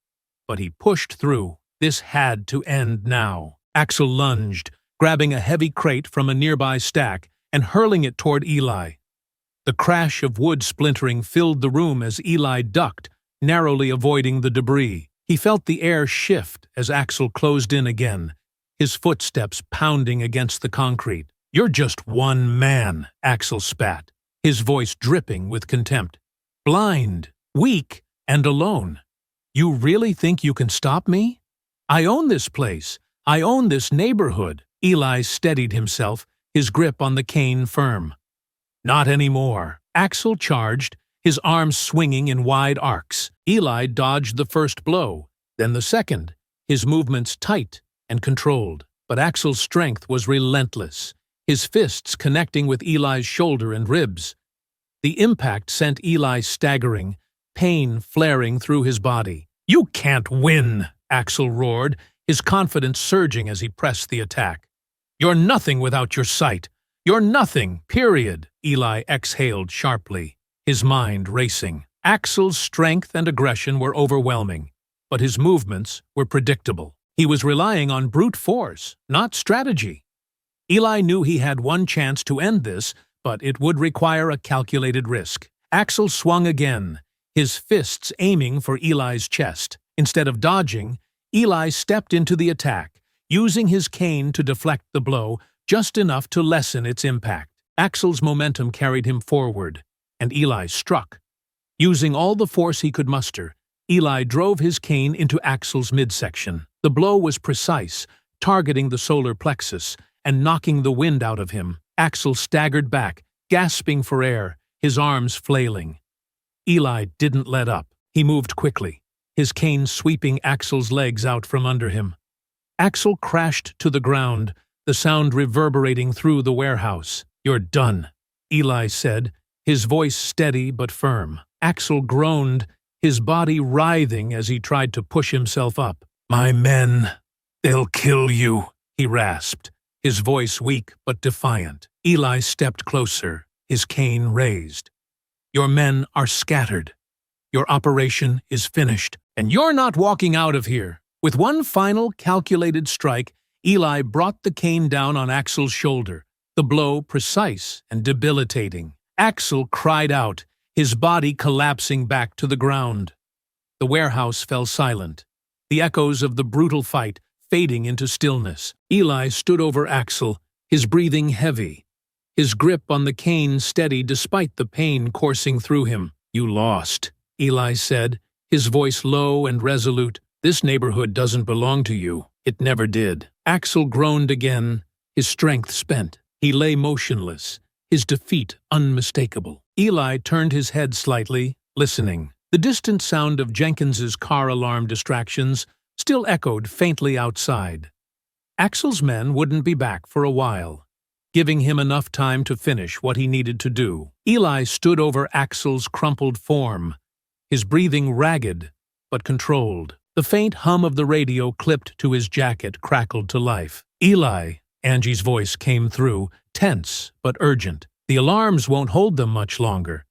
But he pushed through. This had to end now. Axel lunged, grabbing a heavy crate from a nearby stack and hurling it toward Eli. The crash of wood splintering filled the room as Eli ducked, narrowly avoiding the debris. He felt the air shift as Axel closed in again, his footsteps pounding against the concrete. "You're just one man," Axel spat, his voice dripping with contempt. "Blind, weak, and alone. You really think you can stop me? I own this place. I own this neighborhood." Eli steadied himself, his grip on the cane firm. "Not anymore." Axel charged, his arms swinging in wide arcs. Eli dodged the first blow, then the second, his movements tight and controlled. But Axel's strength was relentless, his fists connecting with Eli's shoulder and ribs. The impact sent Eli staggering, pain flaring through his body. "You can't win," Axel roared, his confidence surging as he pressed the attack. "You're nothing without your sight. You're nothing, period." Eli exhaled sharply, his mind racing. Axel's strength and aggression were overwhelming, but his movements were predictable. He was relying on brute force, not strategy. Eli knew he had one chance to end this, but it would require a calculated risk. Axel swung again, his fists aiming for Eli's chest. Instead of dodging, Eli stepped into the attack, using his cane to deflect the blow just enough to lessen its impact. Axel's momentum carried him forward, and Eli struck. Using all the force he could muster, Eli drove his cane into Axel's midsection. The blow was precise, targeting the solar plexus and knocking the wind out of him. Axel staggered back, gasping for air, his arms flailing. Eli didn't let up. He moved quickly, his cane sweeping Axel's legs out from under him. Axel crashed to the ground, the sound reverberating through the warehouse. "You're done," Eli said, his voice steady but firm. Axel groaned, his body writhing as he tried to push himself up. "My men, they'll kill you," he rasped, his voice weak but defiant. Eli stepped closer, his cane raised. "Your men are scattered. Your operation is finished, and you're not walking out of here." With one final calculated strike, Eli brought the cane down on Axel's shoulder, the blow precise and debilitating. Axel cried out, his body collapsing back to the ground. The warehouse fell silent, the echoes of the brutal fight fading into stillness. Eli stood over Axel, his breathing heavy, his grip on the cane steady despite the pain coursing through him. "You lost," Eli said, his voice low and resolute. "This neighborhood doesn't belong to you. It never did." Axel groaned again, his strength spent. He lay motionless, his defeat unmistakable. Eli turned his head slightly, listening. The distant sound of Jenkins's car alarm distractions still echoed faintly outside. Axel's men wouldn't be back for a while, giving him enough time to finish what he needed to do. Eli stood over Axel's crumpled form, his breathing ragged but controlled. The faint hum of the radio clipped to his jacket crackled to life. "Eli," Angie's voice came through, tense but urgent. "The alarms won't hold them much longer.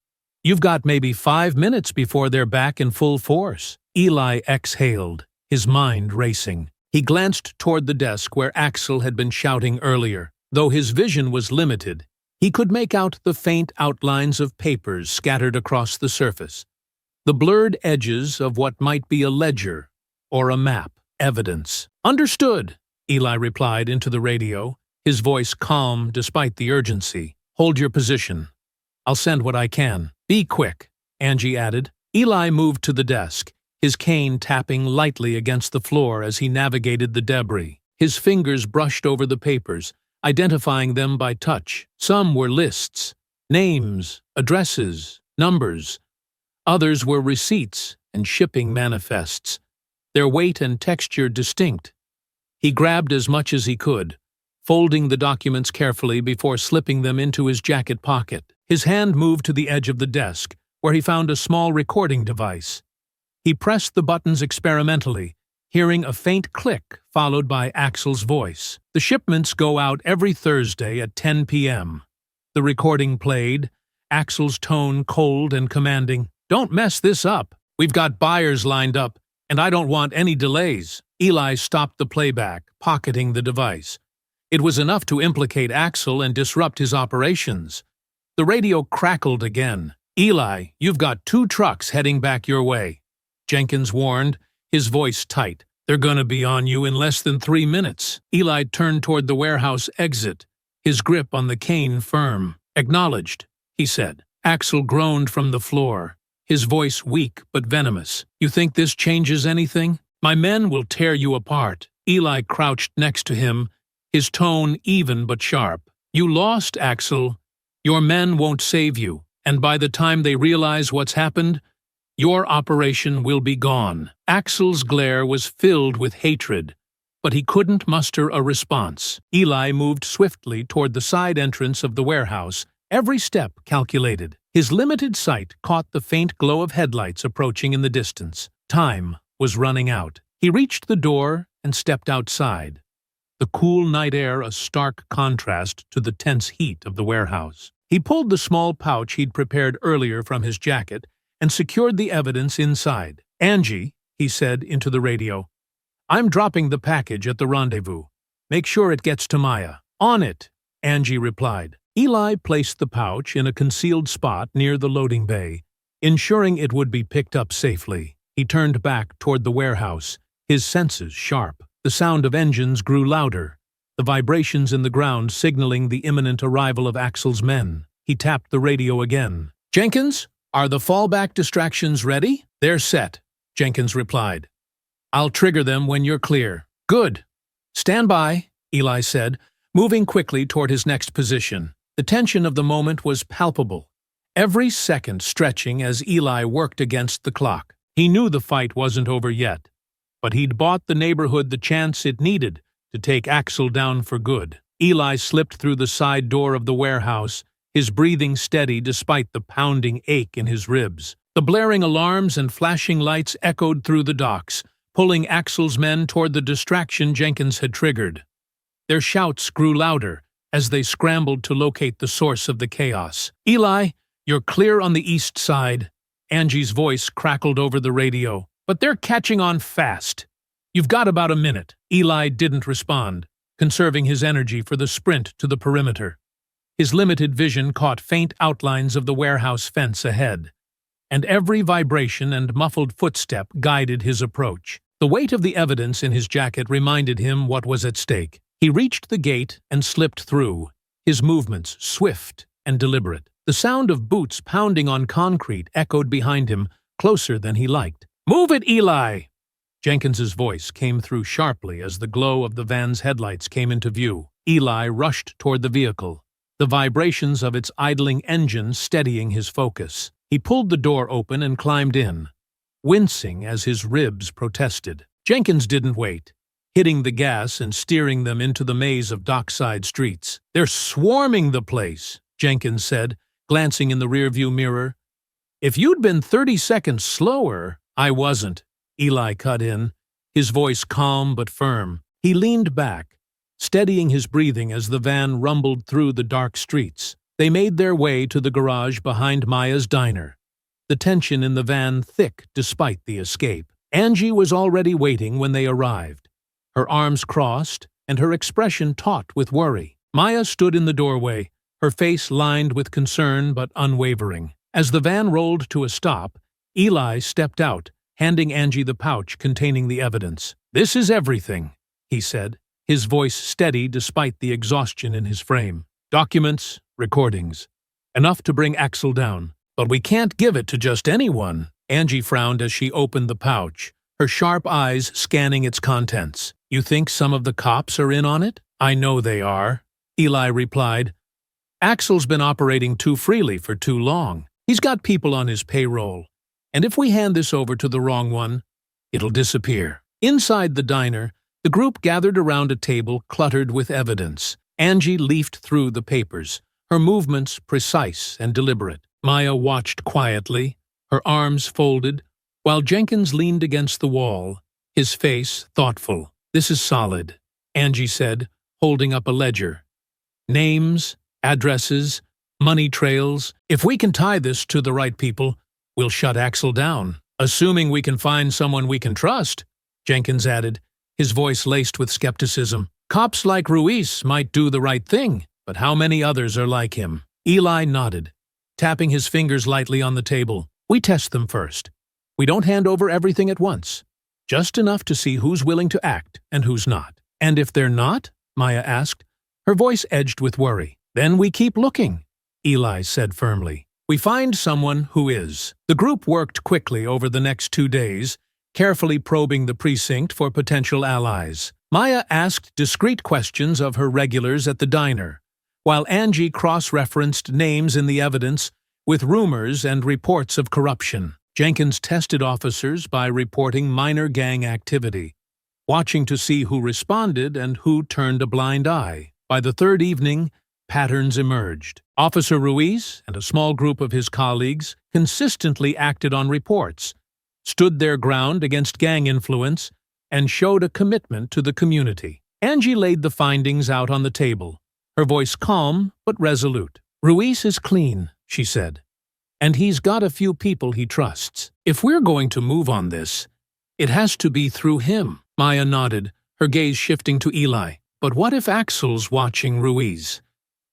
You've got maybe 5 minutes before they're back in full force." Eli exhaled, his mind racing. He glanced toward the desk where Axel had been shouting earlier. Though his vision was limited, He could make out the faint outlines of papers scattered across the surface, the blurred edges of what might be a ledger or a map. Evidence. "Understood," Eli replied into the radio, his voice calm despite the urgency. "Hold your position. I'll send what I can. Be quick," Angie added. Eli moved to the desk, his cane tapping lightly against the floor as he navigated the debris. His fingers brushed over the papers, identifying them by touch. Some were lists, names, addresses, numbers. Others were receipts and shipping manifests, their weight and texture distinct. He grabbed as much as he could, folding the documents carefully before slipping them into his jacket pocket. His hand moved to the edge of the desk, where he found a small recording device. He pressed the buttons experimentally, hearing a faint click followed by Axel's voice. "The shipments go out every Thursday at 10 p.m. The recording played, Axel's tone cold and commanding. "Don't mess this up. We've got buyers lined up, and I don't want any delays." Eli stopped the playback, pocketing the device. It was enough to implicate Axel and disrupt his operations. The radio crackled again. "Eli, you've got 2 trucks heading back your way," Jenkins warned, his voice tight. "They're gonna be on you in less than 3 minutes." Eli turned toward the warehouse exit, his grip on the cane firm. "Acknowledged," he said. Axel groaned from the floor, his voice weak but venomous. "You think this changes anything? My men will tear you apart." Eli crouched next to him, his tone even but sharp. "You lost, Axel. Your men won't save you, and by the time they realize what's happened, your operation will be gone." Axel's glare was filled with hatred, but he couldn't muster a response. Eli moved swiftly toward the side entrance of the warehouse, every step calculated. His limited sight caught the faint glow of headlights approaching in the distance. Time was running out. He reached the door and stepped outside, the cool night air a stark contrast to the tense heat of the warehouse. He pulled the small pouch he'd prepared earlier from his jacket and secured the evidence inside. "Angie," he said into the radio, "I'm dropping the package at the rendezvous. Make sure it gets to Maya." "On it," Angie replied. Eli placed the pouch in a concealed spot near the loading bay, ensuring it would be picked up safely. He turned back toward the warehouse, his senses sharp. The sound of engines grew louder, the vibrations in the ground signaling the imminent arrival of Axel's men. He tapped the radio again. "Jenkins, are the fallback distractions ready?" "They're set," Jenkins replied. "I'll trigger them when you're clear." "Good. Stand by," Eli said, moving quickly toward his next position. The tension of the moment was palpable, every second stretching as Eli worked against the clock. He knew the fight wasn't over yet, but he'd bought the neighborhood the chance it needed to take Axel down for good. Eli slipped through the side door of the warehouse, his breathing steady despite the pounding ache in his ribs. The blaring alarms and flashing lights echoed through the docks, pulling Axel's men toward the distraction Jenkins had triggered. Their shouts grew louder as they scrambled to locate the source of the chaos. "Eli, you're clear on the east side," Angie's voice crackled over the radio. "But they're catching on fast. You've got about a minute." Eli didn't respond, conserving his energy for the sprint to the perimeter. His limited vision caught faint outlines of the warehouse fence ahead, and every vibration and muffled footstep guided his approach. The weight of the evidence in his jacket reminded him what was at stake. He reached the gate and slipped through, his movements swift and deliberate. The sound of boots pounding on concrete echoed behind him, closer than he liked. "Move it, Eli!" Jenkins's voice came through sharply as the glow of the van's headlights came into view. Eli rushed toward the vehicle, the vibrations of its idling engine steadying his focus. He pulled the door open and climbed in, wincing as his ribs protested. Jenkins didn't wait, hitting the gas and steering them into the maze of dockside streets. "They're swarming the place," Jenkins said, glancing in the rearview mirror. "If you'd been 30 seconds slower—" "I wasn't," Eli cut in, his voice calm but firm. He leaned back, steadying his breathing as the van rumbled through the dark streets. They made their way to the garage behind Maya's diner, the tension in the van thick despite the escape. Angie was already waiting when they arrived, her arms crossed and her expression taut with worry. Maya stood in the doorway, her face lined with concern but unwavering. As the van rolled to a stop, Eli stepped out, handing Angie the pouch containing the evidence. "This is everything," he said, his voice steady despite the exhaustion in his frame. "Documents, recordings. Enough to bring Axel down. But we can't give it to just anyone." Angie frowned as she opened the pouch, her sharp eyes scanning its contents. "You think some of the cops are in on it?" "I know they are," Eli replied. "Axel's been operating too freely for too long. He's got people on his payroll, and if we hand this over to the wrong one, it'll disappear." Inside the diner, the group gathered around a table cluttered with evidence. Angie leafed through the papers, her movements precise and deliberate. Maya watched quietly, her arms folded, while Jenkins leaned against the wall, his face thoughtful. "This is solid," Angie said, holding up a ledger. "Names, addresses, money trails. If we can tie this to the right people, we'll shut Axel down. Assuming we can find someone we can trust," Jenkins added, his voice laced with skepticism. "Cops like Ruiz might do the right thing, but how many others are like him?" Eli nodded, tapping his fingers lightly on the table. "We test them first. We don't hand over everything at once. Just enough to see who's willing to act and who's not." "And if they're not?" Maya asked, her voice edged with worry. "Then we keep looking," Eli said firmly. "We find someone who is." The group worked quickly over the next 2 days, carefully probing the precinct for potential allies. Maya asked discreet questions of her regulars at the diner, while Angie cross-referenced names in the evidence with rumors and reports of corruption. Jenkins tested officers by reporting minor gang activity, watching to see who responded and who turned a blind eye. By the third evening, patterns emerged. Officer Ruiz and a small group of his colleagues consistently acted on reports, stood their ground against gang influence, and showed a commitment to the community. Angie laid the findings out on the table, her voice calm but resolute. "Ruiz is clean," she said, "and he's got a few people he trusts. If we're going to move on this, it has to be through him." Maya nodded, her gaze shifting to Eli. "But what if Axel's watching Ruiz?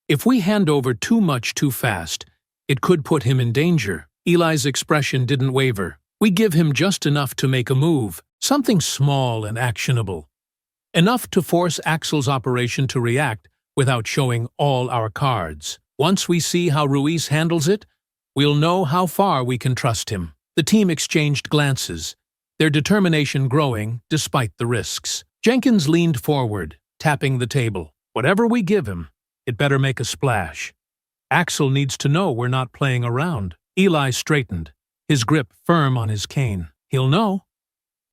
If we hand over too much too fast, it could put him in danger." Eli's expression didn't waver. "We give him just enough to make a move, something small and actionable. Enough to force Axel's operation to react without showing all our cards. Once we see how Ruiz handles it, we'll know how far we can trust him." The team exchanged glances, their determination growing despite the risks. Jenkins leaned forward, tapping the table. "Whatever we give him, it better make a splash. Axel needs to know we're not playing around." Eli straightened, his grip firm on his cane. "He'll know.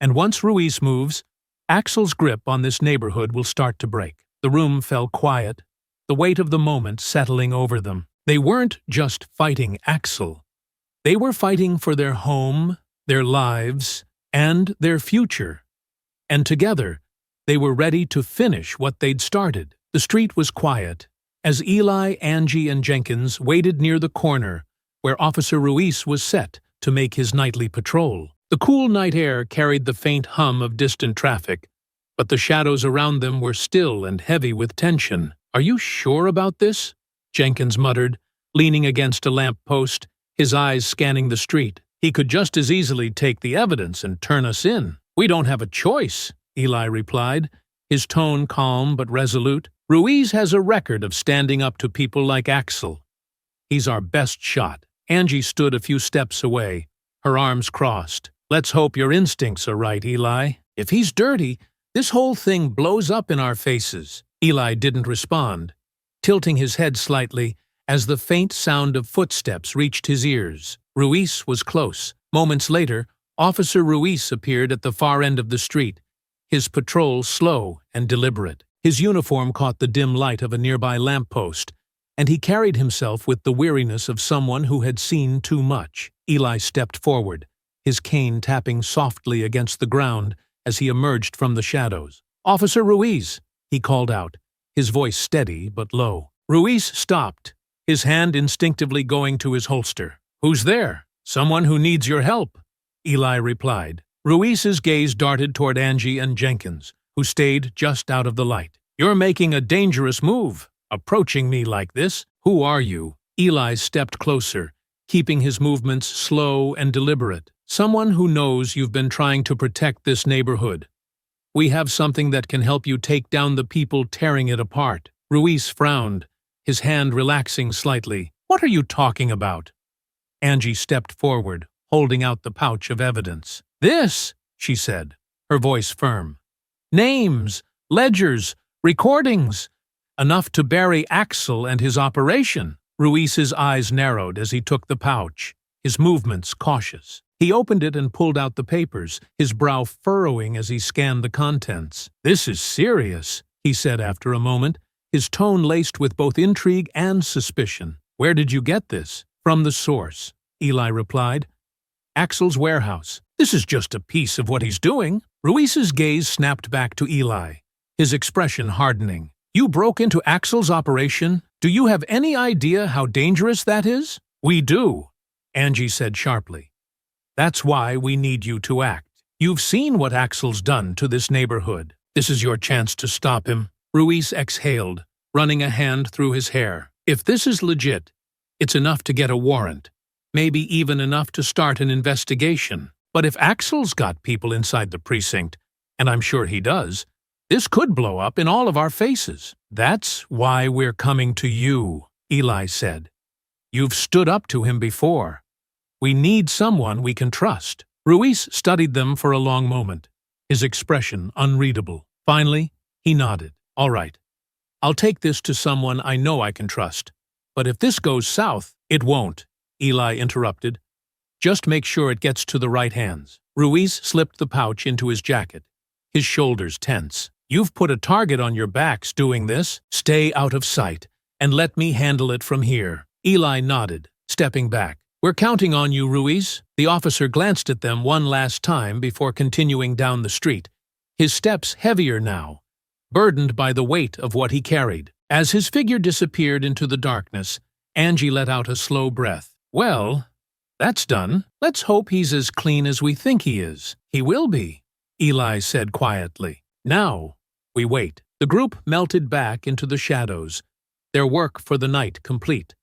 And once Ruiz moves, Axel's grip on this neighborhood will start to break." The room fell quiet, the weight of the moment settling over them. They weren't just fighting Axel. They were fighting for their home, their lives, and their future. And together, they were ready to finish what they'd started. The street was quiet, as Eli, Angie, and Jenkins waited near the corner where Officer Ruiz was set to make his nightly patrol. The cool night air carried the faint hum of distant traffic, but the shadows around them were still and heavy with tension. "Are you sure about this?" Jenkins muttered, leaning against a lamp post, his eyes scanning the street. "He could just as easily take the evidence and turn us in." "We don't have a choice," Eli replied, his tone calm but resolute. "Ruiz has a record of standing up to people like Axel. He's our best shot." Angie stood a few steps away, her arms crossed. "Let's hope your instincts are right, Eli. If he's dirty, this whole thing blows up in our faces." Eli didn't respond, tilting his head slightly as the faint sound of footsteps reached his ears. Ruiz was close. Moments later, Officer Ruiz appeared at the far end of the street, his patrol slow and deliberate. His uniform caught the dim light of a nearby lamppost, and he carried himself with the weariness of someone who had seen too much. Eli stepped forward, his cane tapping softly against the ground as he emerged from the shadows. "Officer Ruiz," he called out, his voice steady but low. Ruiz stopped, his hand instinctively going to his holster. "Who's there?" "Someone who needs your help," Eli replied. Ruiz's gaze darted toward Angie and Jenkins, who stayed just out of the light. "You're making a dangerous move," Approaching me like this? Who are you? Eli stepped closer, keeping his movements slow and deliberate. Someone who knows you've been trying to protect this neighborhood. We have something that can help you take down the people tearing it apart. Ruiz frowned, his hand relaxing slightly. What are you talking about? Angie stepped forward, holding out the pouch of evidence. This, she said, her voice firm. Names, ledgers, recordings. Enough to bury Axel and his operation. Ruiz's eyes narrowed as he took the pouch, his movements cautious. He opened it and pulled out the papers, his brow furrowing as he scanned the contents. This is serious, he said after a moment, his tone laced with both intrigue and suspicion. Where did you get this? From the source, Eli replied. Axel's warehouse. This is just a piece of what he's doing. Ruiz's gaze snapped back to Eli, his expression hardening. You broke into Axel's operation? Do you have any idea how dangerous that is? We do, Angie said sharply. That's why we need you to act. You've seen what Axel's done to this neighborhood. This is your chance to stop him. Ruiz exhaled, running a hand through his hair. If this is legit, it's enough to get a warrant. Maybe even enough to start an investigation. But if Axel's got people inside the precinct, and I'm sure he does, this could blow up in all of our faces. That's why we're coming to you, Eli said. You've stood up to him before. We need someone we can trust. Ruiz studied them for a long moment, his expression unreadable. Finally, he nodded. All right. I'll take this to someone I know I can trust. But if this goes south, it won't, Eli interrupted. Just make sure it gets to the right hands. Ruiz slipped the pouch into his jacket, his shoulders tense. You've put a target on your backs doing this. Stay out of sight, and let me handle it from here. Eli nodded, stepping back. We're counting on you, Ruiz. The officer glanced at them one last time before continuing down the street, his steps heavier now, burdened by the weight of what he carried. As his figure disappeared into the darkness, Angie let out a slow breath. Well, that's done. Let's hope he's as clean as we think he is. He will be, Eli said quietly. Now, we wait. The group melted back into the shadows, their work for the night complete.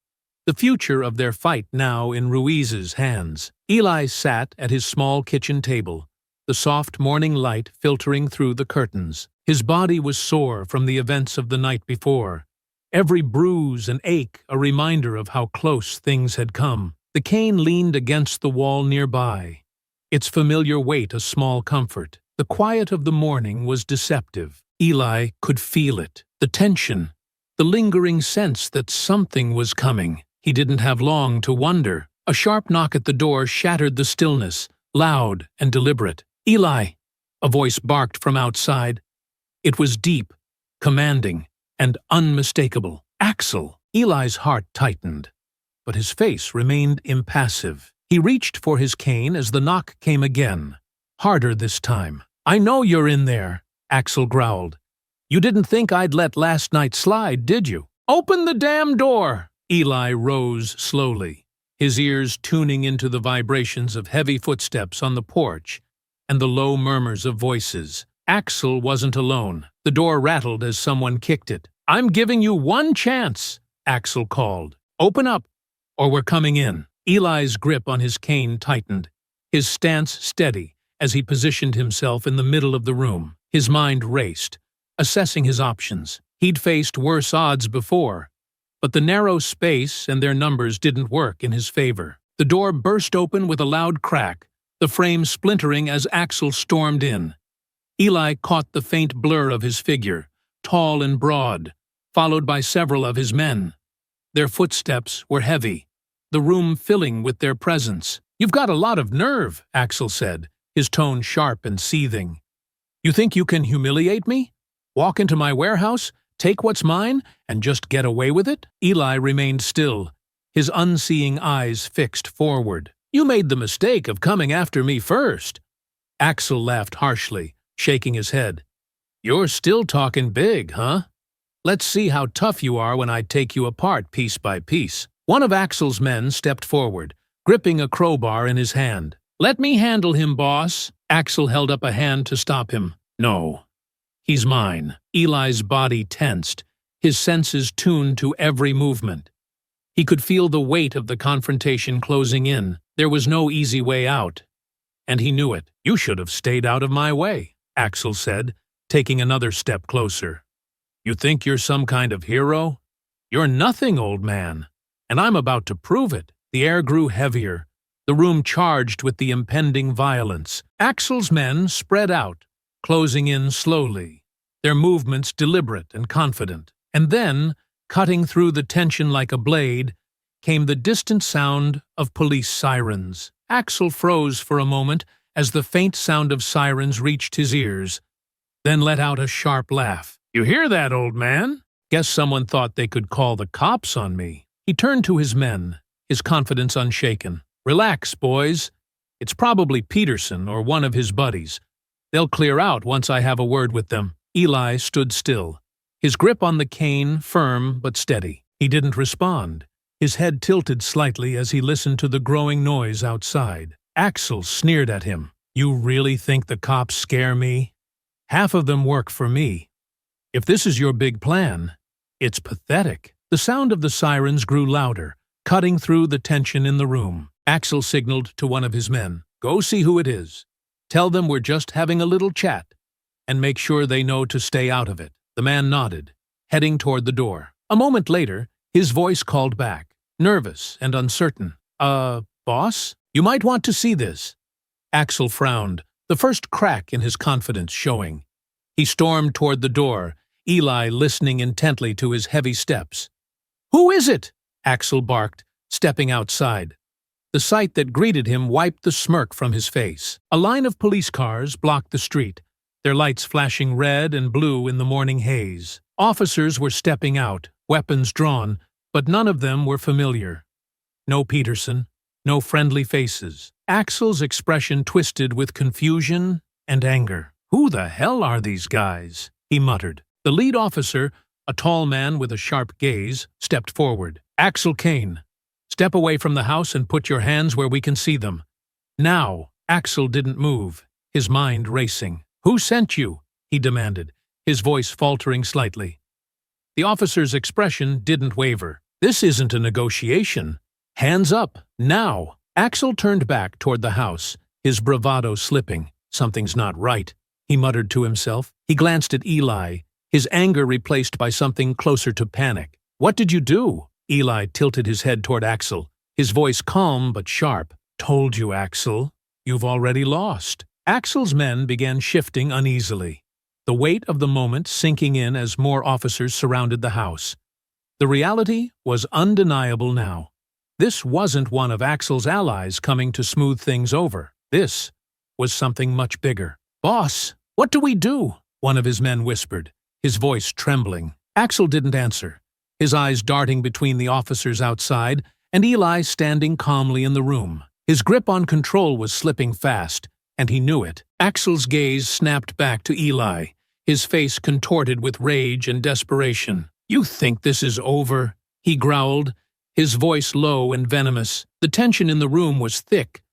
The future of their fight now in Ruiz's hands. Eli sat at his small kitchen table, the soft morning light filtering through the curtains. His body was sore from the events of the night before, every bruise and ache a reminder of how close things had come. The cane leaned against the wall nearby, its familiar weight a small comfort. The quiet of the morning was deceptive. Eli could feel it, the tension, the lingering sense that something was coming. He didn't have long to wonder. A sharp knock at the door shattered the stillness, loud and deliberate. Eli, a voice barked from outside. It was deep, commanding, and unmistakable. Axel. Eli's heart tightened, but his face remained impassive. He reached for his cane as the knock came again, harder this time. I know you're in there, Axel growled. You didn't think I'd let last night slide, did you? Open the damn door! Eli rose slowly, his ears tuning into the vibrations of heavy footsteps on the porch and the low murmurs of voices. Axel wasn't alone. The door rattled as someone kicked it. I'm giving you one chance, Axel called. Open up, or we're coming in. Eli's grip on his cane tightened, his stance steady as he positioned himself in the middle of the room. His mind raced, assessing his options. He'd faced worse odds before, but the narrow space and their numbers didn't work in his favor. The door burst open with a loud crack, the frame splintering as Axel stormed in. Eli caught the faint blur of his figure, tall and broad, followed by several of his men. Their footsteps were heavy, the room filling with their presence. You've got a lot of nerve, Axel said, his tone sharp and seething. You think you can humiliate me? Walk into my warehouse, take what's mine, and just get away with it? Eli remained still, his unseeing eyes fixed forward. You made the mistake of coming after me first. Axel laughed harshly, shaking his head. You're still talking big, huh? Let's see how tough you are when I take you apart piece by piece. One of Axel's men stepped forward, gripping a crowbar in his hand. Let me handle him, boss. Axel held up a hand to stop him. No. He's mine. Eli's body tensed, his senses tuned to every movement. He could feel the weight of the confrontation closing in. There was no easy way out, and he knew it. "You should have stayed out of my way," Axel said, taking another step closer. "You think you're some kind of hero? You're nothing, old man, and I'm about to prove it." The air grew heavier, the room charged with the impending violence. Axel's men spread out, closing in slowly, their movements deliberate and confident. And then, cutting through the tension like a blade, came the distant sound of police sirens. Axel froze for a moment as the faint sound of sirens reached his ears, then let out a sharp laugh. "You hear that, old man? Guess someone thought they could call the cops on me." He turned to his men, his confidence unshaken. "Relax, boys. It's probably Peterson or one of his buddies. They'll clear out once I have a word with them." Eli stood still, his grip on the cane firm but steady. He didn't respond, his head tilted slightly as he listened to the growing noise outside. Axel sneered at him. "You really think the cops scare me? Half of them work for me. If this is your big plan, it's pathetic." The sound of the sirens grew louder, cutting through the tension in the room. Axel signaled to one of his men. "Go see who it is. Tell them we're just having a little chat, and make sure they know to stay out of it." The man nodded, heading toward the door. A moment later, his voice called back, nervous and uncertain. Boss? You might want to see this." Axel frowned, the first crack in his confidence showing. He stormed toward the door, Eli listening intently to his heavy steps. "Who is it?" Axel barked, stepping outside. The sight that greeted him wiped the smirk from his face. A line of police cars blocked the street, their lights flashing red and blue in the morning haze. Officers were stepping out, weapons drawn, but none of them were familiar. No Peterson, no friendly faces. Axel's expression twisted with confusion and anger. "Who the hell are these guys?" he muttered. The lead officer, a tall man with a sharp gaze, stepped forward. "Axel Kane, step away from the house and put your hands where we can see them." Now, Axel didn't move, his mind racing. "Who sent you?" he demanded, his voice faltering slightly. The officer's expression didn't waver. "This isn't a negotiation. Hands up, now." Axel turned back toward the house, his bravado slipping. "Something's not right," he muttered to himself. He glanced at Eli, his anger replaced by something closer to panic. "What did you do?" Eli tilted his head toward Axel, his voice calm but sharp. "Told you, Axel. You've already lost." Axel's men began shifting uneasily, the weight of the moment sinking in as more officers surrounded the house. The reality was undeniable now. This wasn't one of Axel's allies coming to smooth things over. This was something much bigger. "Boss, what do we do?" one of his men whispered, his voice trembling. Axel didn't answer, his eyes darting between the officers outside and Eli standing calmly in the room. His grip on control was slipping fast, and he knew it. Axel's gaze snapped back to Eli, his face contorted with rage and desperation. "You think this is over?" he growled, his voice low and venomous. The tension in the room was thick,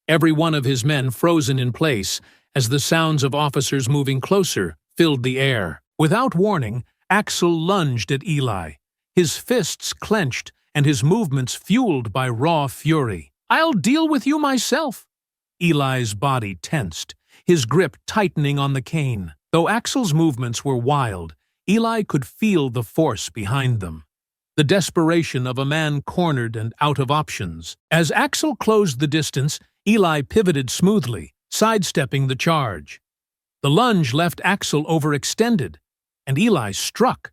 every one of his men frozen in place as the sounds of officers moving closer filled the air. Without warning, Axel lunged at Eli, his fists clenched and his movements fueled by raw fury. "I'll deal with you myself." Eli's body tensed, his grip tightening on the cane. Though Axel's movements were wild, Eli could feel the force behind them, the desperation of a man cornered and out of options. As Axel closed the distance, Eli pivoted smoothly, sidestepping the charge. The lunge left Axel overextended, and Eli struck.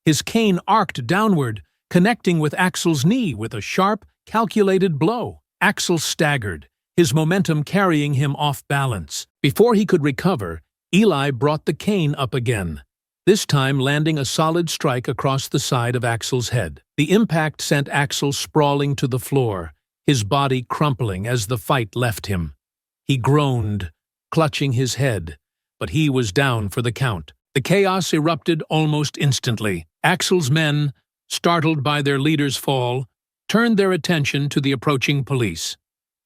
His cane arced downward, connecting with Axel's knee with a sharp, calculated blow. Axel staggered, his momentum carrying him off balance. Before he could recover, Eli brought the cane up again, this time landing a solid strike across the side of Axel's head. The impact sent Axel sprawling to the floor, his body crumpling as the fight left him. He groaned, clutching his head, but he was down for the count. The chaos erupted almost instantly. Axel's men, startled by their leader's fall, turned their attention to the approaching police.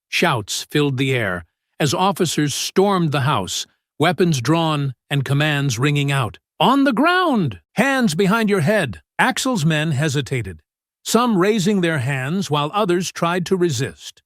Shouts filled the air as officers stormed the house, weapons drawn and commands ringing out. On the ground! Hands behind your head! Axel's men hesitated, some raising their hands while others tried to resist.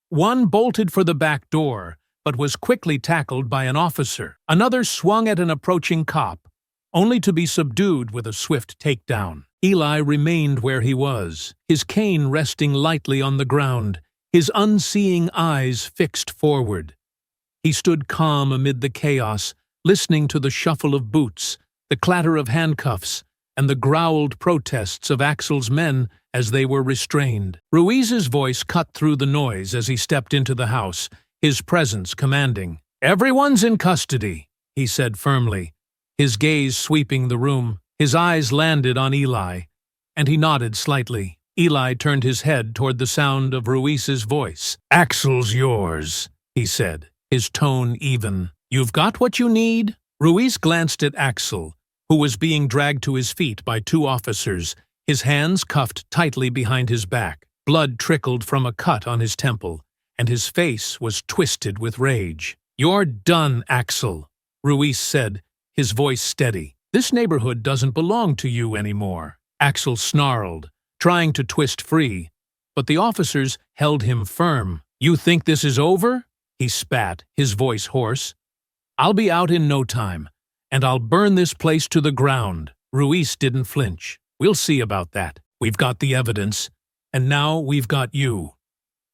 One bolted for the back door, but was quickly tackled by an officer. Another swung at an approaching cop, only to be subdued with a swift takedown. Eli remained where he was, his cane resting lightly on the ground, his unseeing eyes fixed forward. He stood calm amid the chaos, listening to the shuffle of boots, the clatter of handcuffs, and the growled protests of Axel's men as they were restrained. Ruiz's voice cut through the noise as he stepped into the house, his presence commanding. "Everyone's in custody," he said firmly, his gaze sweeping the room. His eyes landed on Eli, and he nodded slightly. Eli turned his head toward the sound of Ruiz's voice. "Axel's yours," he said, his tone even. "You've got what you need?" Ruiz glanced at Axel, who was being dragged to his feet by two officers, his hands cuffed tightly behind his back. Blood trickled from a cut on his temple, and his face was twisted with rage. "You're done, Axel," Ruiz said, his voice steady. "This neighborhood doesn't belong to you anymore." Axel snarled, trying to twist free, but the officers held him firm. "You think this is over?" he spat, his voice hoarse. "I'll be out in no time, and I'll burn this place to the ground." Ruiz didn't flinch. "We'll see about that. We've got the evidence, and now we've got you.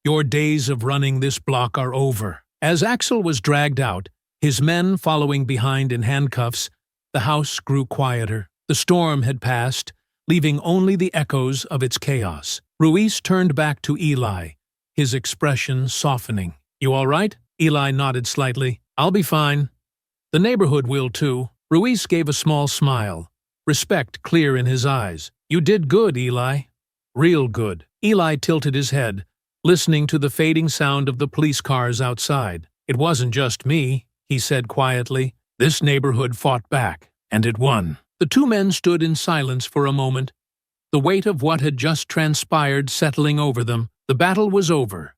Your days of running this block are over." As Axel was dragged out, his men following behind in handcuffs, the house grew quieter. The storm had passed, leaving only the echoes of its chaos. Ruiz turned back to Eli, his expression softening. "You all right?" Eli nodded slightly. "I'll be fine. The neighborhood will too." Ruiz gave a small smile, respect clear in his eyes. "You did good, Eli. Real good." Eli tilted his head, listening to the fading sound of the police cars outside. "It wasn't just me," he said quietly. "This neighborhood fought back, and it won." The two men stood in silence for a moment, the weight of what had just transpired settling over them. The battle was over,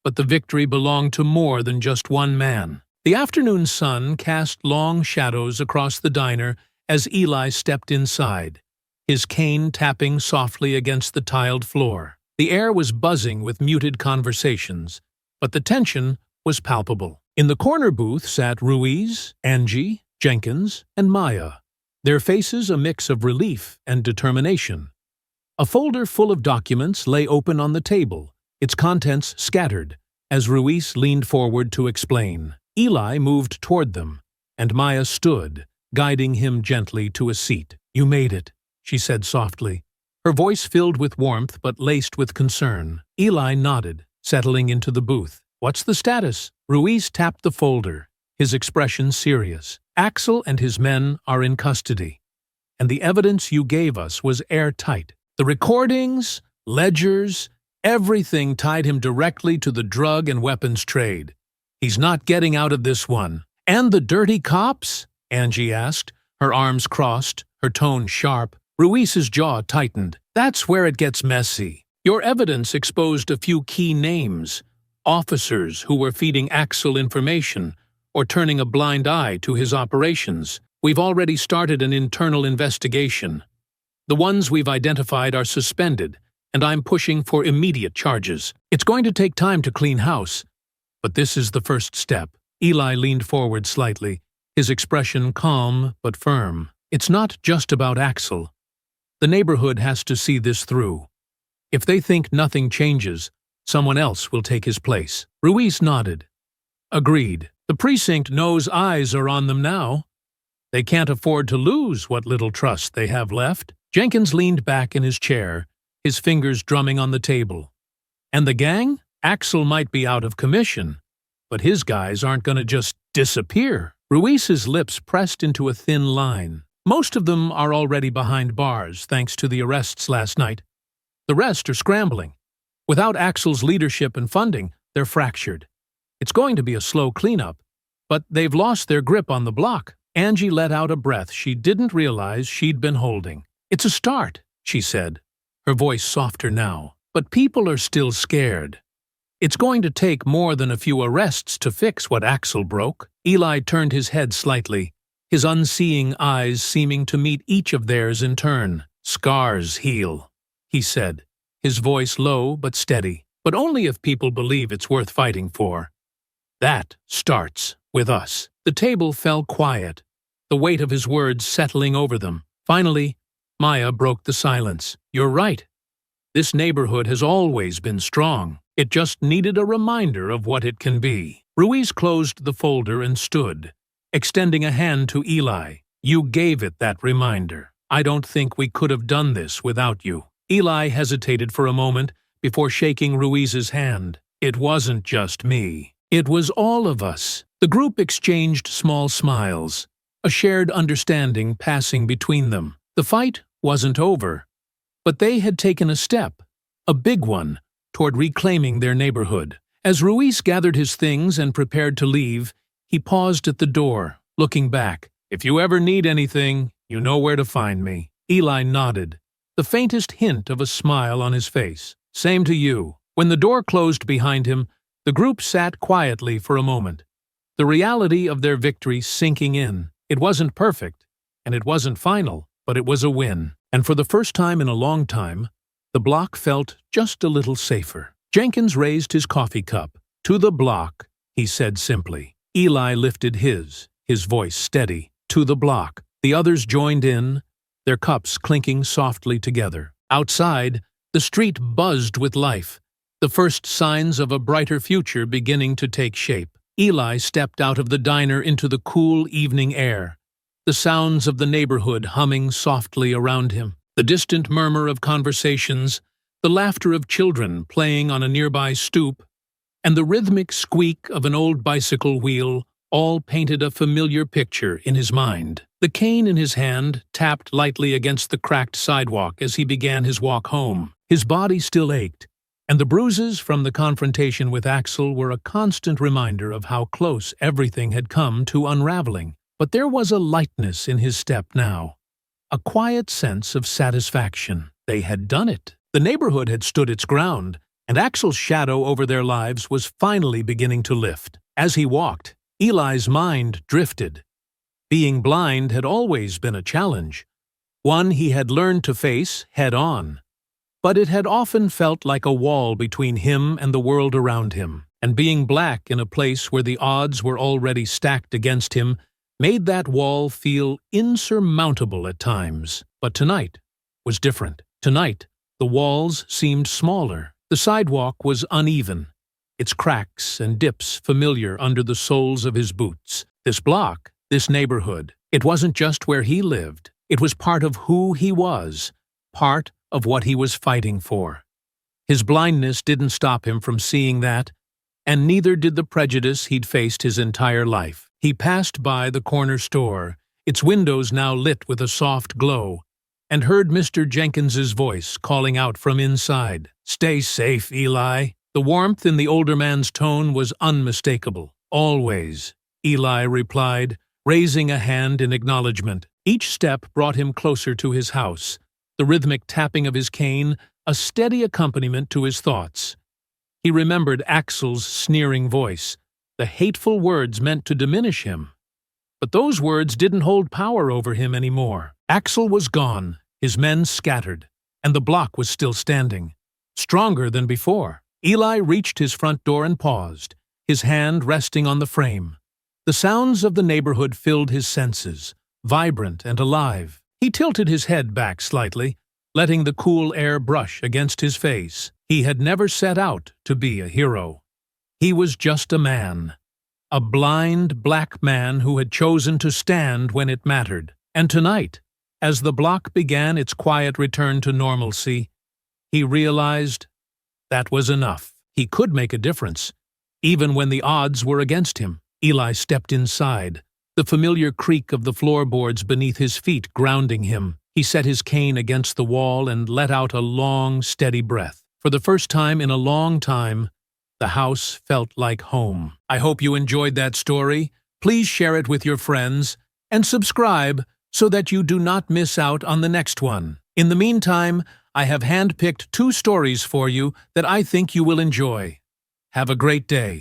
but the victory belonged to more than just one man. The afternoon sun cast long shadows across the diner as Eli stepped inside, his cane tapping softly against the tiled floor. The air was buzzing with muted conversations, but the tension was palpable. In the corner booth sat Ruiz, Angie, Jenkins, and Maya, their faces a mix of relief and determination. A folder full of documents lay open on the table, its contents scattered, as Ruiz leaned forward to explain. Eli moved toward them, and Maya stood, guiding him gently to a seat. "You made it," she said softly, her voice filled with warmth but laced with concern. Eli nodded, settling into the booth. "What's the status?" Ruiz tapped the folder, his expression serious. "Axel and his men are in custody, and the evidence you gave us was airtight. The recordings, ledgers, everything tied him directly to the drug and weapons trade. He's not getting out of this one." "And the dirty cops?" Angie asked, her arms crossed, her tone sharp. Ruiz's jaw tightened. "That's where it gets messy. Your evidence exposed a few key names, officers who were feeding Axel information or turning a blind eye to his operations. We've already started an internal investigation. The ones we've identified are suspended, and I'm pushing for immediate charges. It's going to take time to clean house, but this is the first step." Eli leaned forward slightly, his expression calm but firm. "It's not just about Axel. The neighborhood has to see this through. If they think nothing changes, someone else will take his place." Ruiz nodded. "Agreed. The precinct knows eyes are on them now. They can't afford to lose what little trust they have left." Jenkins leaned back in his chair, his fingers drumming on the table. "And the gang? Axel might be out of commission, but his guys aren't going to just disappear." Ruiz's lips pressed into a thin line. "Most of them are already behind bars, thanks to the arrests last night. The rest are scrambling. Without Axel's leadership and funding, they're fractured. It's going to be a slow cleanup, but they've lost their grip on the block." Angie let out a breath she didn't realize she'd been holding. "It's a start," she said, her voice softer now. "But people are still scared. It's going to take more than a few arrests to fix what Axel broke." Eli turned his head slightly, his unseeing eyes seeming to meet each of theirs in turn. "Scars heal," he said, his voice low but steady. "But only if people believe it's worth fighting for. That starts with us." The table fell quiet, the weight of his words settling over them. Finally, Maya broke the silence. "You're right. This neighborhood has always been strong. It just needed a reminder of what it can be." Ruiz closed the folder and stood, extending a hand to Eli. "You gave it that reminder. I don't think we could have done this without you." Eli hesitated for a moment before shaking Ruiz's hand. "It wasn't just me. It was all of us." The group exchanged small smiles, a shared understanding passing between them. The fight wasn't over, but they had taken a step, a big one, toward reclaiming their neighborhood. As Ruiz gathered his things and prepared to leave, he paused at the door, looking back. "If you ever need anything, you know where to find me." Eli nodded, the faintest hint of a smile on his face. "Same to you." When the door closed behind him, the group sat quietly for a moment, the reality of their victory sinking in. It wasn't perfect, and it wasn't final, but it was a win. And for the first time in a long time, the block felt just a little safer. Jenkins raised his coffee cup. "To the block," he said simply. Eli lifted his voice steady. "To the block." The others joined in, their cups clinking softly together. Outside, the street buzzed with life, the first signs of a brighter future beginning to take shape. Eli stepped out of the diner into the cool evening air, the sounds of the neighborhood humming softly around him, the distant murmur of conversations, the laughter of children playing on a nearby stoop, and the rhythmic squeak of an old bicycle wheel all painted a familiar picture in his mind. The cane in his hand tapped lightly against the cracked sidewalk as he began his walk home. His body still ached, and the bruises from the confrontation with Axel were a constant reminder of how close everything had come to unraveling. But there was a lightness in his step now, a quiet sense of satisfaction. They had done it. The neighborhood had stood its ground, and Axel's shadow over their lives was finally beginning to lift. As he walked, Eli's mind drifted. Being blind had always been a challenge, one he had learned to face head-on. But it had often felt like a wall between him and the world around him, and being black in a place where the odds were already stacked against him made that wall feel insurmountable at times. But tonight was different. Tonight, the walls seemed smaller. The sidewalk was uneven, its cracks and dips familiar under the soles of his boots. This block, this neighborhood, it wasn't just where he lived. It was part of who he was, part of what he was fighting for. His blindness didn't stop him from seeing that, and neither did the prejudice he'd faced his entire life. He passed by the corner store, its windows now lit with a soft glow, and heard Mr. Jenkins's voice calling out from inside. "Stay safe, Eli." The warmth in the older man's tone was unmistakable. "Always," Eli replied, raising a hand in acknowledgement. Each step brought him closer to his house, the rhythmic tapping of his cane a steady accompaniment to his thoughts. He remembered Axel's sneering voice, the hateful words meant to diminish him. But those words didn't hold power over him anymore. Axel was gone, his men scattered, and the block was still standing, stronger than before. Eli reached his front door and paused, his hand resting on the frame. The sounds of the neighborhood filled his senses, vibrant and alive. He tilted his head back slightly, letting the cool air brush against his face. He had never set out to be a hero. He was just a man, a blind black man who had chosen to stand when it mattered. And tonight, as the block began its quiet return to normalcy, he realized that was enough. He could make a difference, even when the odds were against him. Eli stepped inside, the familiar creak of the floorboards beneath his feet grounding him. He set his cane against the wall and let out a long, steady breath. For the first time in a long time, the house felt like home. I hope you enjoyed that story. Please share it with your friends and subscribe so that you do not miss out on the next one. In the meantime, I have handpicked 2 stories for you that I think you will enjoy. Have a great day.